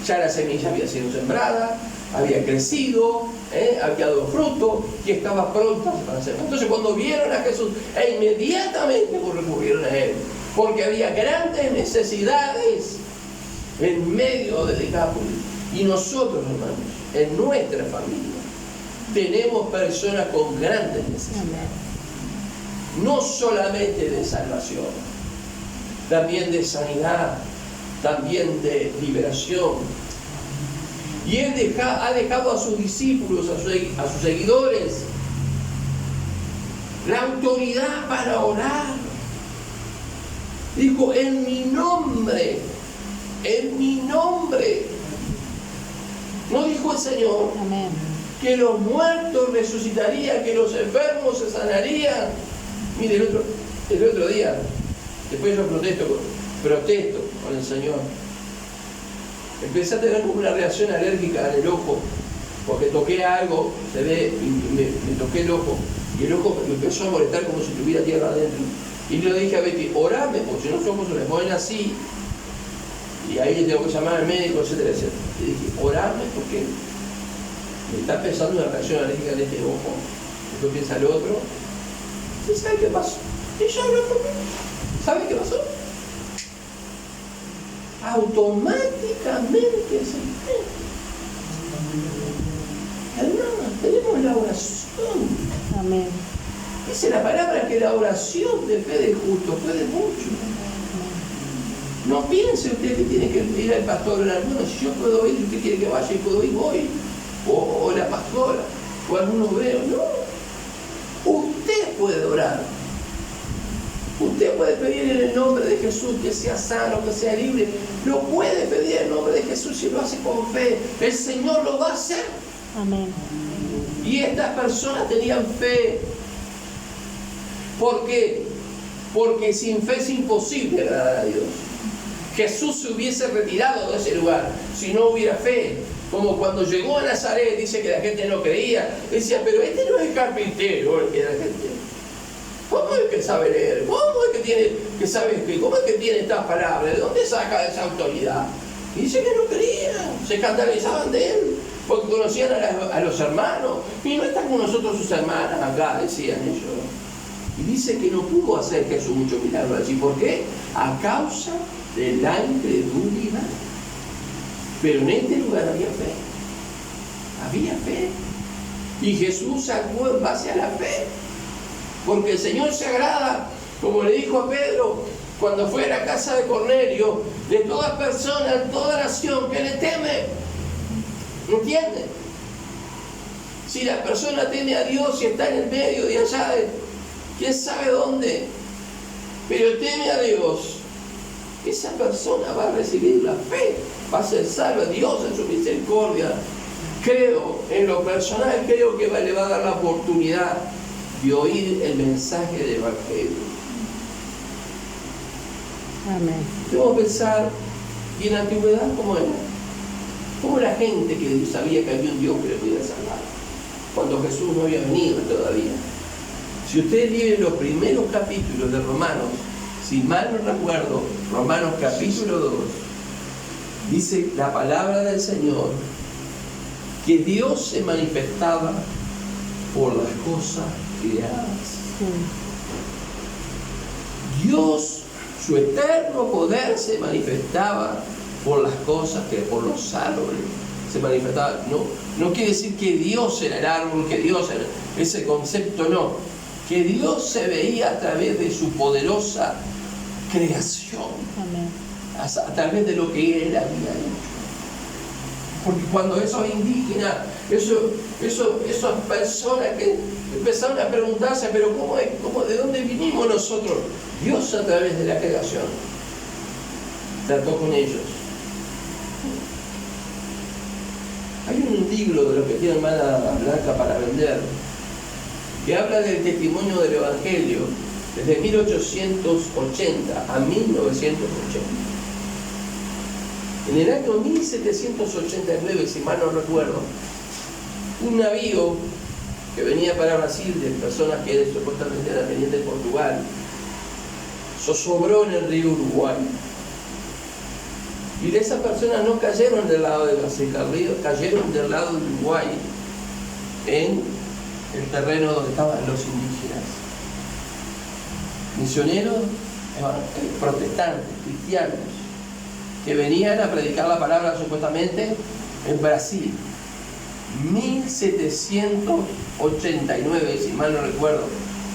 Ya la semilla había sido sembrada, había crecido, había dado fruto y estaba pronta para ser. Entonces cuando vieron a Jesús, inmediatamente recurrieron a él, porque había grandes necesidades en medio de Decápolis. Y nosotros, hermanos, en nuestra familia, tenemos personas con grandes necesidades. No solamente de salvación, también de sanidad, también de liberación. Y él ha dejado a sus discípulos, a sus seguidores, la autoridad para orar. Dijo, en mi nombre, en mi nombre. ¿No dijo el Señor? Amén. Que los muertos resucitarían, que los enfermos se sanarían. Mire, el otro día, después yo protesto con el Señor. Empecé a tener como una reacción alérgica en el ojo, porque toqué algo, se ve, y me toqué el ojo, y el ojo me empezó a molestar como si tuviera tierra adentro. Y le dije a Betty, orame, porque si no los ojos se les ponen así, y ahí le tengo que llamar al médico, etcétera, etcétera. Y dije, orame, porque me está pensando una reacción alérgica en este ojo. Después piensa el otro. ¿Y sabe qué pasó? Y yo habló conmigo. ¿Sabe qué pasó? Automáticamente se entiende. Hermanos, tenemos la oración. Amén. Dice la palabra que la oración de fe del justo puede mucho. No piense usted que tiene que ir al pastor a orar. Bueno, si yo puedo ir, usted quiere que vaya y puedo ir, voy. O la pastora, o algún obrero. No. Usted puede orar. Usted puede pedir en el nombre de Jesús que sea sano, que sea libre. Lo puede pedir en el nombre de Jesús si lo hace con fe. El Señor lo va a hacer. Amén. Y estas personas tenían fe. ¿Por qué? Porque sin fe es imposible agradar a Dios. Jesús se hubiese retirado de ese lugar si no hubiera fe. Como cuando llegó a Nazaret, dice que la gente no creía. Decía, pero este no es el carpintero el que era carpintero. ¿Cómo es que sabe leer? ¿Cómo es que sabe escribir? ¿Cómo es que tiene estas palabras? ¿De dónde saca esa autoridad? Y dice que no creían, se escandalizaban de él, porque conocían a los hermanos. Y no están con nosotros sus hermanas acá, decían ellos. Y dice que no pudo hacer Jesús mucho milagro allí. ¿Por qué? A causa de la incredulidad. Pero en este lugar había fe. Había fe. Y Jesús actuó en base a la fe. Porque el Señor se agrada, como le dijo a Pedro, cuando fue a la casa de Cornelio, de toda persona, toda nación que le teme. ¿Entiende? Si la persona teme a Dios y está en el medio de allá, quién sabe dónde, pero teme a Dios, esa persona va a recibir la fe, va a ser salva. Dios en su misericordia, creo, en lo personal, creo que le va a dar la oportunidad de oír el mensaje del Evangelio. Amén. Debemos pensar, y en la antigüedad, ¿cómo era? ¿Cómo la gente que sabía que había un Dios que le podía salvar? Cuando Jesús no había venido todavía. Si ustedes leen los primeros capítulos de Romanos, si mal no recuerdo, Romanos capítulo 2, dice la palabra del Señor, que Dios se manifestaba por las cosas creadas. Dios, su eterno poder se manifestaba por las cosas que, por los árboles, se manifestaba. No quiere decir que Dios era el árbol, que Dios era ese concepto, no. Que Dios se veía a través de su poderosa creación. Amén. A través de lo que Él había hecho. Porque cuando esos indígenas, esas personas que empezaron a preguntarse, pero ¿de dónde vinimos nosotros? Dios a través de la creación trató con ellos. Hay un libro de lo que tiene hermana Blanca para vender, que habla del testimonio del Evangelio desde 1880 a 1980. En el año 1789, si mal no recuerdo, un navío que venía para Brasil, de personas que supuestamente eran venientes de Portugal, zozobró en el río Uruguay. Y de esas personas no cayeron del lado de Brasil, cayeron del lado de Uruguay, en el terreno donde estaban los indígenas. Misioneros, protestantes, cristianos, que venían a predicar la palabra supuestamente en Brasil. 1789, si mal no recuerdo,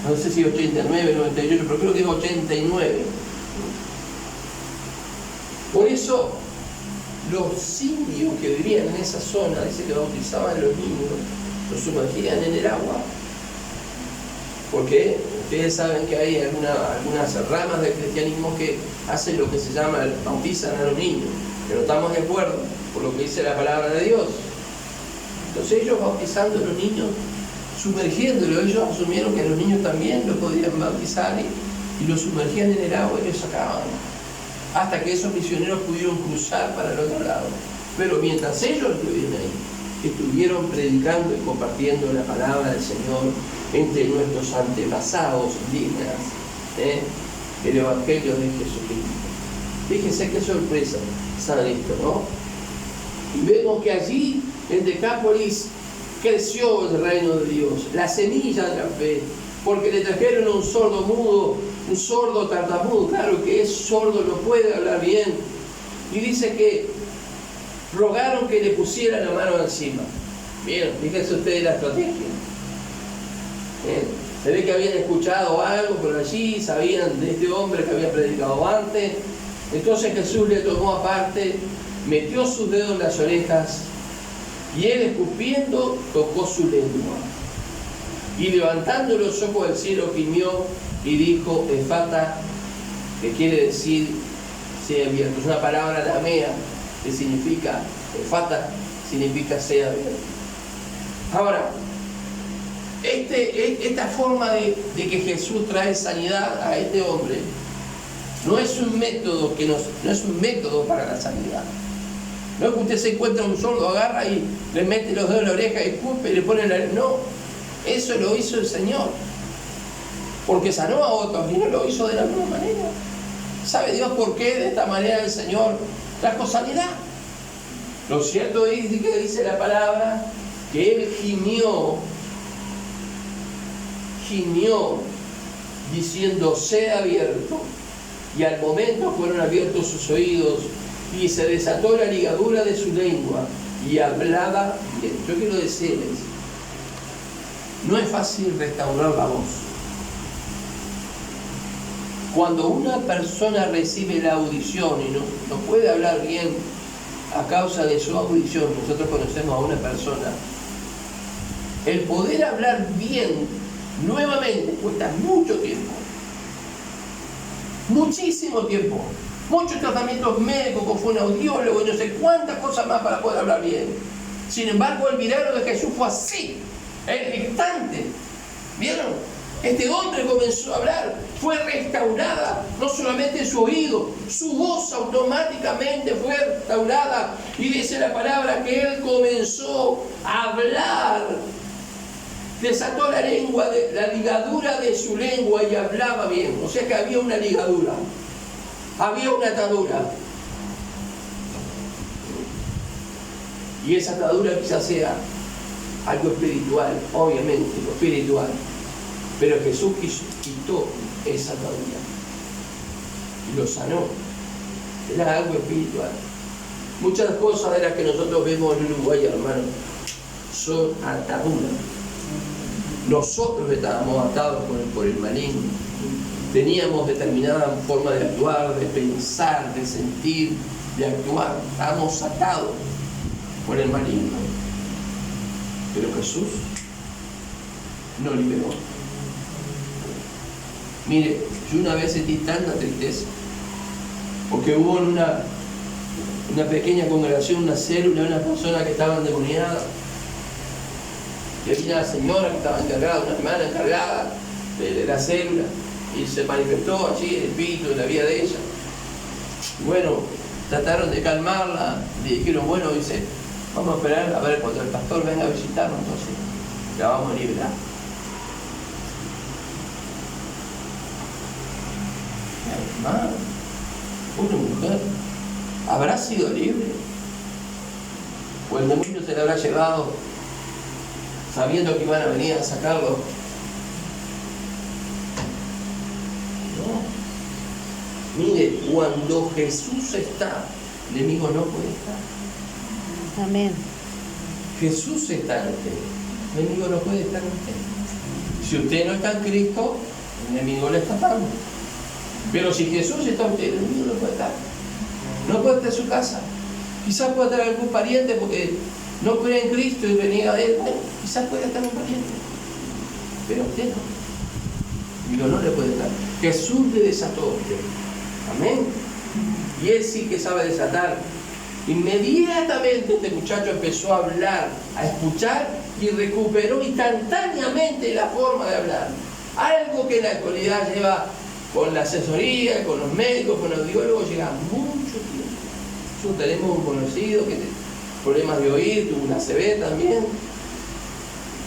no sé si 89, 98, pero creo que es 89. Por eso los indios que vivían en esa zona, dice que bautizaban a los niños, los sumergían en el agua, porque ustedes saben que hay algunas ramas del cristianismo que hacen lo que se llama, bautizan a los niños, pero estamos de acuerdo por lo que dice la palabra de Dios. Entonces ellos bautizando a los niños, sumergiéndolos, ellos asumieron que a los niños también los podían bautizar y los sumergían en el agua y los sacaban, hasta que esos misioneros pudieron cruzar para el otro lado. Pero mientras ellos estuvieron ahí, estuvieron predicando y compartiendo la palabra del Señor entre nuestros antepasados indígenas, el Evangelio de Jesucristo. Fíjense qué sorpresa, ¿saben esto, no? Y vemos que allí, en Decápolis, creció el reino de Dios, la semilla de la fe, porque le trajeron a un sordo mudo, un sordo tartamudo, claro que es sordo, no puede hablar bien, y dice que rogaron que le pusieran la mano encima. Bien, fíjense ustedes la estrategia. Se ve que habían escuchado algo por allí, sabían de este hombre que había predicado antes. Entonces Jesús le tomó aparte, metió sus dedos en las orejas y él, escupiendo, tocó su lengua. Y levantando los ojos del cielo, gimió y dijo, Efata, que quiere decir, sea abierto. Es una palabra aramea que significa, Efata, significa sea abierto. Ahora, esta forma de que Jesús trae sanidad a este hombre no es un método no es un método para la sanidad. No es que usted se encuentra un sordo, agarra y le mete los dedos en la oreja y escupe y le pone la... No, eso lo hizo el Señor, porque sanó a otros y no lo hizo de la misma manera. ¿Sabe Dios por qué de esta manera el Señor trajo sanidad? Lo cierto es que dice la palabra que él gimió diciendo, sea abierto, y al momento fueron abiertos sus oídos y se desató la ligadura de su lengua y hablaba bien. Yo quiero decirles, no es fácil restaurar la voz. Cuando una persona recibe la audición y no puede hablar bien a causa de su audición, nosotros conocemos a una persona, el poder hablar bien nuevamente cuesta mucho tiempo, muchísimo tiempo, muchos tratamientos médicos con fonoaudiólogo y no sé cuántas cosas más para poder hablar bien. Sin embargo, el milagro de Jesús fue así, el instante. ¿Vieron? Este hombre comenzó a hablar, fue restaurada no solamente su oído, su voz automáticamente fue restaurada, y dice la palabra que él comenzó a hablar, desató la lengua, la ligadura de su lengua y hablaba bien. O sea que había una ligadura, había una atadura, y esa atadura quizás sea algo espiritual, obviamente, lo espiritual. Pero Jesús quitó esa atadura y lo sanó. Era algo espiritual. Muchas cosas de las que nosotros vemos en Uruguay, hermano, son ataduras. Nosotros estábamos atados por el maligno. Teníamos determinada forma de actuar, de pensar, de sentir, de actuar. Estábamos atados por el maligno. Pero Jesús nos liberó. Mire, yo una vez sentí tanta tristeza, porque hubo en una pequeña congregación, una célula, una persona que estaba endemoniada, y había una señora que estaba encargada, una hermana encargada de la célula, y se manifestó allí el espíritu en la vida de ella. Y bueno, trataron de calmarla, le dijeron, bueno, dice, vamos a esperar a ver cuando el pastor venga a visitarnos, entonces la vamos a liberar. Hermano, una mujer habrá sido libre, o el demonio se le habrá llevado sabiendo que iban a venir a sacarlo. No, mire, cuando Jesús está, el enemigo no puede estar. Amén. Jesús está en usted, el enemigo no puede estar en usted. Si usted no está en Cristo, el enemigo le está atando. Pero si Jesús está en usted, el enemigo no puede estar. No puede estar en su casa. Quizás pueda estar algún pariente porque no cree en Cristo y reniega de él. Bueno, quizás pueda estar un pariente. Pero usted no. Digo, no le puede estar. Jesús le desató a usted. Amén. Y él sí que sabe desatar. Inmediatamente este muchacho empezó a hablar, a escuchar y recuperó instantáneamente la forma de hablar. Algo que en la actualidad lleva con la asesoría, con los médicos, con los audiólogos, llega mucho tiempo. Nosotros tenemos un conocido que tiene problemas de oír, tuvo una ACV también.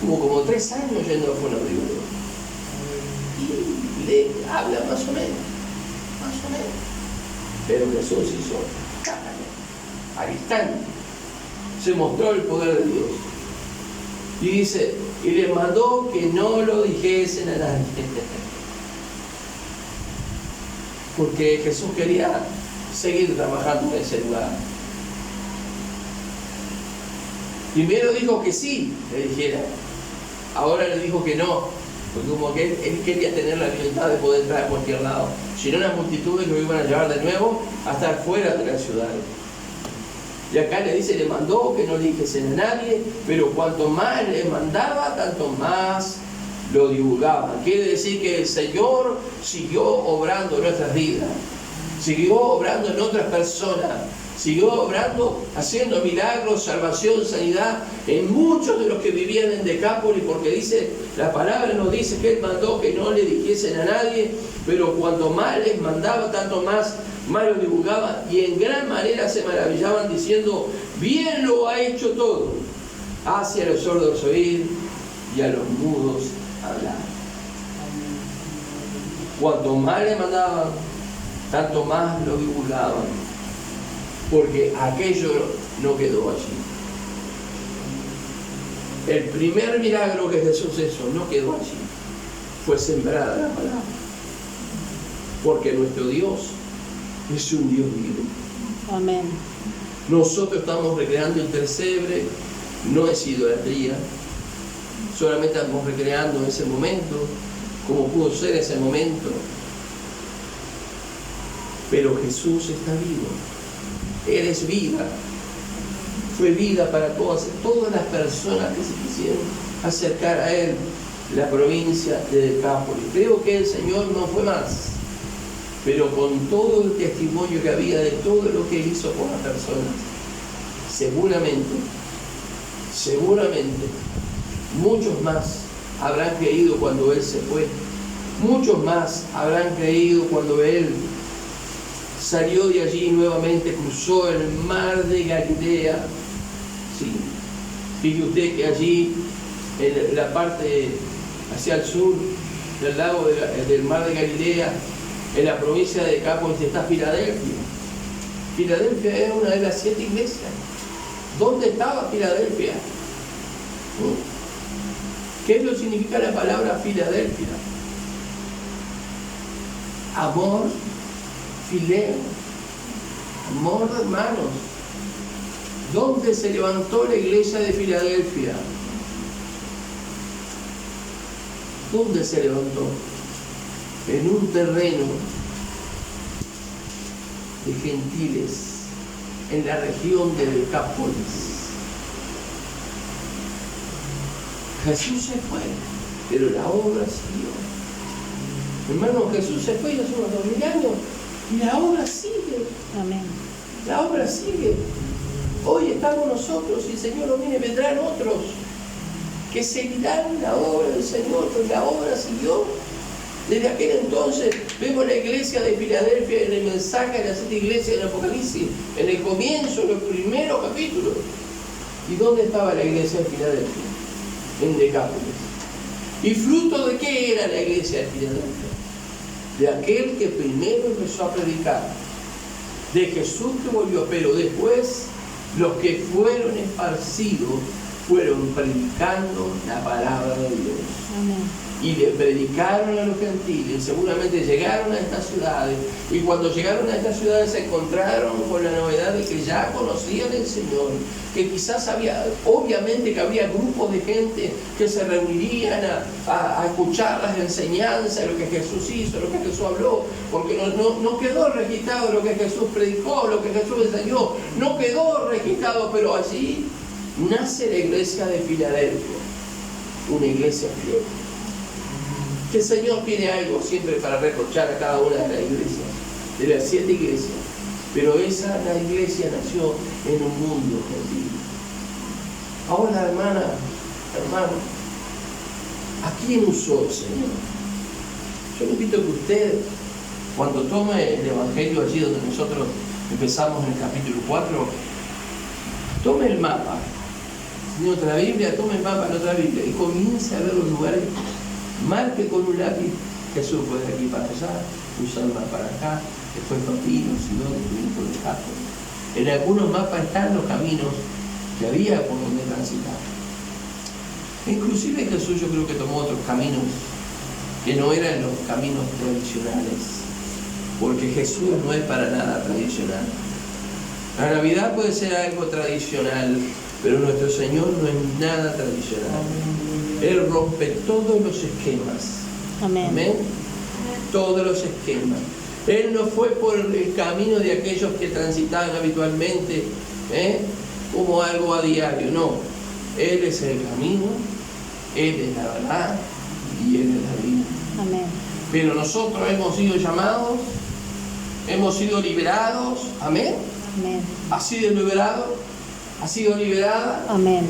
Tuvo como 3 años yendo a fonoaudiólogo. Y le habla más o menos. Pero Jesús hizo al instante. Se mostró el poder de Dios. Y dice, y le mandó que no lo dijesen a nadie. Porque Jesús quería seguir trabajando en ese lugar. Primero dijo que sí, le dijera. Ahora le dijo que no, porque como que él quería tener la libertad de poder entrar a cualquier lado. Si no, las multitudes lo iban a llevar de nuevo a estar fuera de la ciudad. Y acá le dice, le mandó que no le dijesen a nadie, pero cuanto más le mandaba, tanto más lo divulgaba. Quiere decir que el Señor siguió obrando en nuestras vidas, siguió obrando en otras personas, siguió obrando, haciendo milagros, salvación, sanidad en muchos de los que vivían en Decápolis, porque dice, la palabra nos dice que Él mandó que no le dijesen a nadie, pero cuanto más les mandaba, tanto más lo divulgaban, y en gran manera se maravillaban diciendo, bien lo ha hecho todo, hace a los sordos oír y a los mudos hablar. Cuanto más le mandaban, tanto más lo divulgaban, porque aquello no quedó allí. El primer milagro que Jesús hizo no quedó allí, fue sembrada la palabra, porque nuestro Dios es un Dios vivo. Amén. Nosotros estamos recreando el pesebre, no es idolatría, solamente estamos recreando ese momento, como pudo ser ese momento. Pero Jesús está vivo, Él es vida, fue vida para todas las personas que se quisieron acercar a Él, la provincia de Decápolis. Creo que el Señor no fue más, pero con todo el testimonio que había de todo lo que hizo con las personas, seguramente, muchos más habrán creído cuando Él se fue, muchos más habrán creído cuando Él salió de allí y nuevamente cruzó el mar de Galilea. Sí. Fíjese usted que allí, en la parte hacia el sur del lago del mar de Galilea, en la provincia de Decápolis, está Filadelfia. Filadelfia era una de las 7 iglesias. ¿Dónde estaba Filadelfia? ¿Qué es lo que significa la palabra Filadelfia? Amor, fileo, amor de hermanos. ¿Dónde se levantó la iglesia de Filadelfia? ¿Dónde se levantó? En un terreno de gentiles, en la región de Decápolis. Jesús se fue, pero la obra siguió. Hermano, Jesús se fue hace unos 2000 años y la obra sigue. Amén. La obra sigue. Hoy estamos nosotros y el Señor no viene, vendrán otros que seguirán la obra del Señor, pues la obra siguió. Desde aquel entonces vemos la iglesia de Filadelfia en el mensaje de las 7 iglesias del Apocalipsis, en el comienzo, en los primeros capítulos. ¿Y dónde estaba la iglesia de Filadelfia? En Decápolis. ¿Y fruto de qué era la iglesia de Filadelfia? De aquel que primero empezó a predicar, de Jesús que volvió, pero después los que fueron esparcidos fueron predicando la palabra de Dios. Amén. Y le predicaron a los gentiles, seguramente llegaron a estas ciudades, y cuando llegaron a estas ciudades se encontraron con la novedad de que ya conocían al Señor, que quizás obviamente que había grupos de gente que se reunirían a escuchar las enseñanzas, lo que Jesús hizo, lo que Jesús habló, porque no quedó registrado lo que Jesús predicó, lo que Jesús enseñó, no quedó registrado, pero allí nace la iglesia de Filadelfia, una iglesia fiel. Que el Señor tiene algo siempre para reprochar a cada una de las iglesias, de las 7 iglesias, pero la iglesia nació en un mundo gentil. Ahora, hermano, ¿a quién usó el Señor? Yo le invito a que usted, cuando tome el Evangelio allí donde nosotros empezamos en el capítulo 4, tome el mapa, en otra Biblia, tome el mapa en otra Biblia y comience a ver los lugares. Marque con un lápiz, Jesús fue de aquí para allá, Usalma para acá, después Papino, Sidón, Filipo, de Jaco. En algunos mapas están los caminos que había por donde transitar. Inclusive Jesús yo creo que tomó otros caminos que no eran los caminos tradicionales, porque Jesús no es para nada tradicional. La Navidad puede ser algo tradicional, pero nuestro Señor no es nada tradicional. Él rompe todos los esquemas. Amén. Amén. Todos los esquemas. Él no fue por el camino de aquellos que transitaban habitualmente, como algo a diario. No. Él es el camino, Él es la verdad y Él es la vida. Amén. Pero nosotros hemos sido llamados, hemos sido liberados. Amén. Amén. ¿Ha sido liberado? ¿Ha sido liberada? Amén.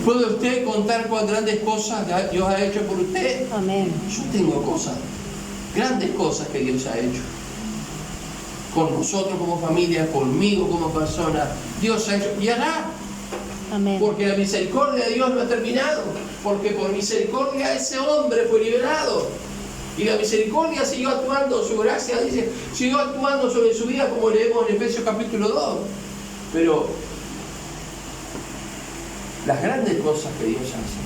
¿Puede usted contar cuán grandes cosas Dios ha hecho por usted? Amén. Yo tengo cosas, grandes cosas que Dios ha hecho. Con nosotros como familia, conmigo como persona. Dios ha hecho y hará. Amén. Porque la misericordia de Dios no ha terminado. Porque por misericordia ese hombre fue liberado. Y la misericordia siguió actuando, su gracia dice, siguió actuando sobre su vida como leemos en Efesios capítulo 2. Pero las grandes cosas que Dios hace,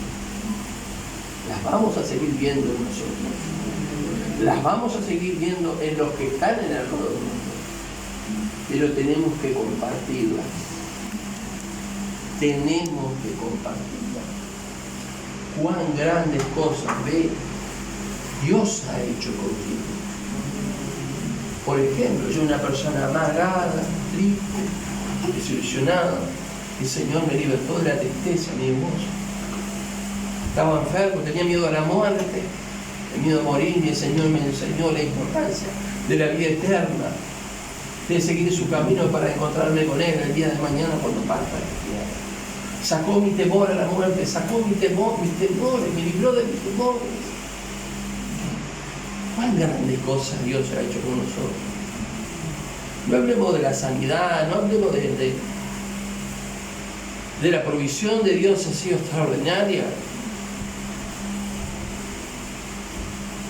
las vamos a seguir viendo en nosotros. Las vamos a seguir viendo en los que están en el mundo. pero tenemos que compartirla. Tenemos que compartirla. Cuán grandes cosas, ve, Dios ha hecho contigo. Por ejemplo, yo una persona amargada, triste, desilusionada, el Señor me libertó de la tristeza, mi hermoso. Estaba enfermo, tenía miedo a la muerte, el miedo a morir, y el Señor me enseñó la importancia de la vida eterna, de seguir su camino para encontrarme con Él el día de mañana cuando parta esta tierra. Sacó mi temor a la muerte, sacó mis temores, me libró de mis temores. ¿Cuán grandes cosas Dios ha hecho con nosotros? No hablemos de la sanidad, no hablemos de la provisión de Dios, ha sido extraordinaria.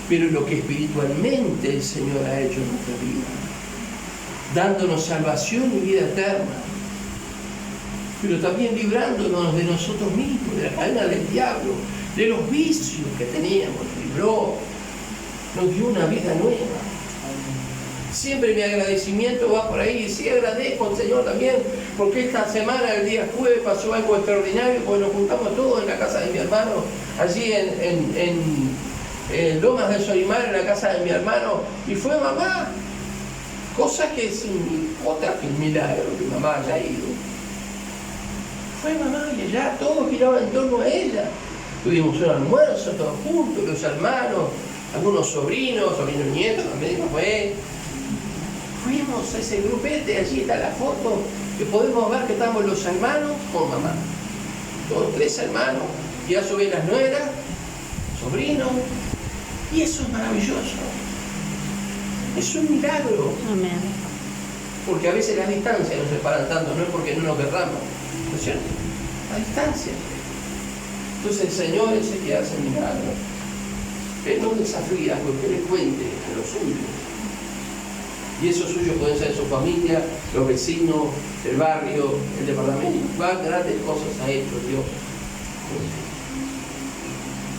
Pero lo que espiritualmente el Señor ha hecho en nuestra vida, dándonos salvación y vida eterna, pero también librándonos de nosotros mismos, de la cadena del diablo, de los vicios que teníamos, libró, nos dio una vida nueva. Siempre mi agradecimiento va por ahí, y sí agradezco al Señor también, porque esta semana, el día jueves, pasó algo extraordinario, porque nos juntamos todos en la casa de mi hermano, allí en Lomas de Solimar, en la casa de mi hermano, y fue mamá, cosa que es otra que un milagro que mamá haya ido. Fue mamá y allá todo giraba en torno a ella. Tuvimos un almuerzo todos juntos, los hermanos, algunos sobrinos nietos también fue. Fuimos a ese grupete, allí está la foto, que podemos ver que estamos los hermanos con mamá. Todos 3 hermanos, y a su vez las nueras, sobrinos, y eso es maravilloso. Es un milagro. Amén. Porque a veces las distancias nos separan tanto, no es porque no nos querramos, ¿no es cierto? La distancia. Entonces el Señor es el que hace milagros. Él nos desafía porque Él le cuente a los suyos. Y esos suyos pueden ser su familia, los vecinos, el barrio, el departamento. Cuán grandes cosas ha hecho Dios.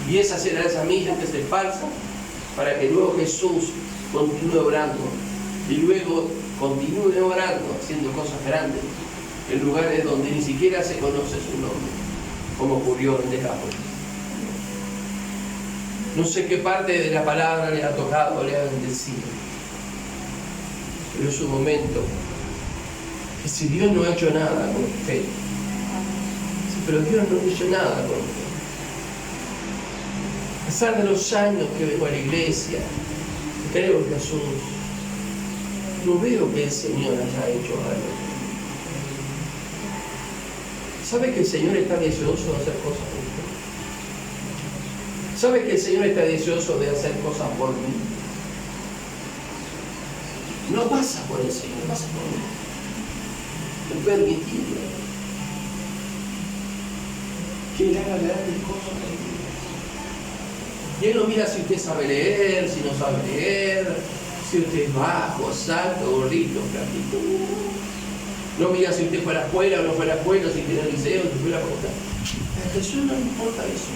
Y esas serán esas millas que se esparcen para que luego Jesús continúe orando. Y luego continúe orando, haciendo cosas grandes, en lugares donde ni siquiera se conoce su nombre, como ocurrió en Decápolis. No sé qué parte de la palabra le ha tocado, le ha bendecido. Pero es un momento que si Dios no ha hecho nada con usted, sí, pero Dios no ha hecho nada con usted. A pesar de los años que vengo a la iglesia, creo en Jesús, no veo que el Señor haya hecho algo. ¿Sabe que el Señor está deseoso de hacer cosas por usted? ¿Sabe que el Señor está deseoso de hacer cosas por mí? No pasa por el Señor, pasa por mí. Es permitido que Él haga grandes cosas en mí. Y Él no mira si usted sabe leer, si no sabe leer, si usted es bajo, alto, gordito, flaquito. No mira si usted fue a la escuela o no fue a la escuela, si tiene el liceo, si fue a la facultad. A Jesús no le importa eso.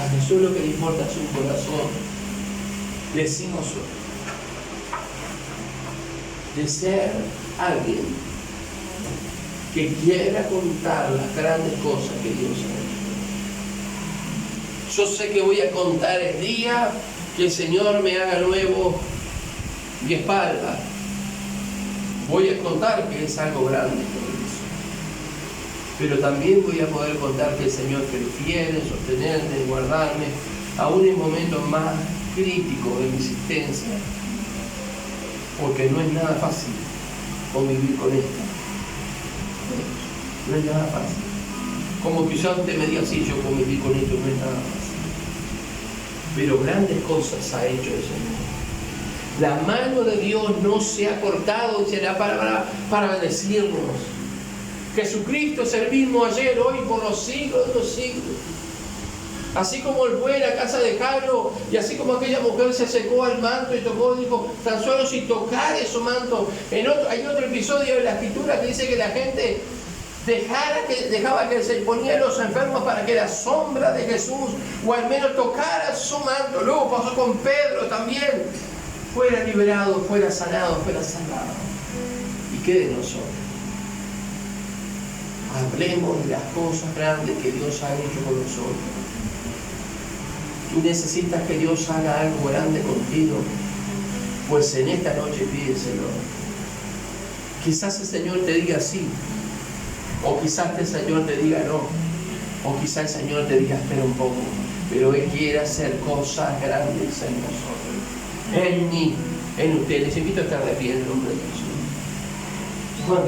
A Jesús lo que le importa es su corazón. Decimos de ser alguien que quiera contar las grandes cosas que Dios ha hecho. Yo sé que voy a contar el día que el Señor me haga nuevo mi espalda. Voy a contar que es algo grande por eso. Pero también voy a poder contar que el Señor fue fiel en sostenerme, en guardarme, aún en momentos más críticos de mi existencia. Porque no es nada fácil convivir con esto. No es nada fácil. Como quizás usted me diga, sí, yo conviví con esto, no es nada fácil. Pero grandes cosas ha hecho el Señor. La mano de Dios no se ha cortado, dice la palabra, para bendecirnos. Jesucristo es el mismo ayer, hoy, por los siglos de los siglos. Así como él fue a la casa de Jairo, y así como aquella mujer se secó al manto y tocó, dijo, tan solo si tocare su manto. Hay otro episodio de la Escritura que dice que la gente dejaba que se ponía los enfermos para que la sombra de Jesús, o al menos tocara su manto. Luego pasó con Pedro también. Fuera liberado, fuera sanado, fuera salvado. ¿Y qué de nosotros? Hablemos de las cosas grandes que Dios ha hecho con nosotros. Tú necesitas que Dios haga algo grande contigo, pues en esta noche pídeselo. Quizás el Señor te diga sí, o quizás el Señor te diga no, o quizás el Señor te diga espera un poco, pero Él quiere hacer cosas grandes en nosotros, en mí, en ustedes. Les invito a estar de pie en el nombre de Jesús.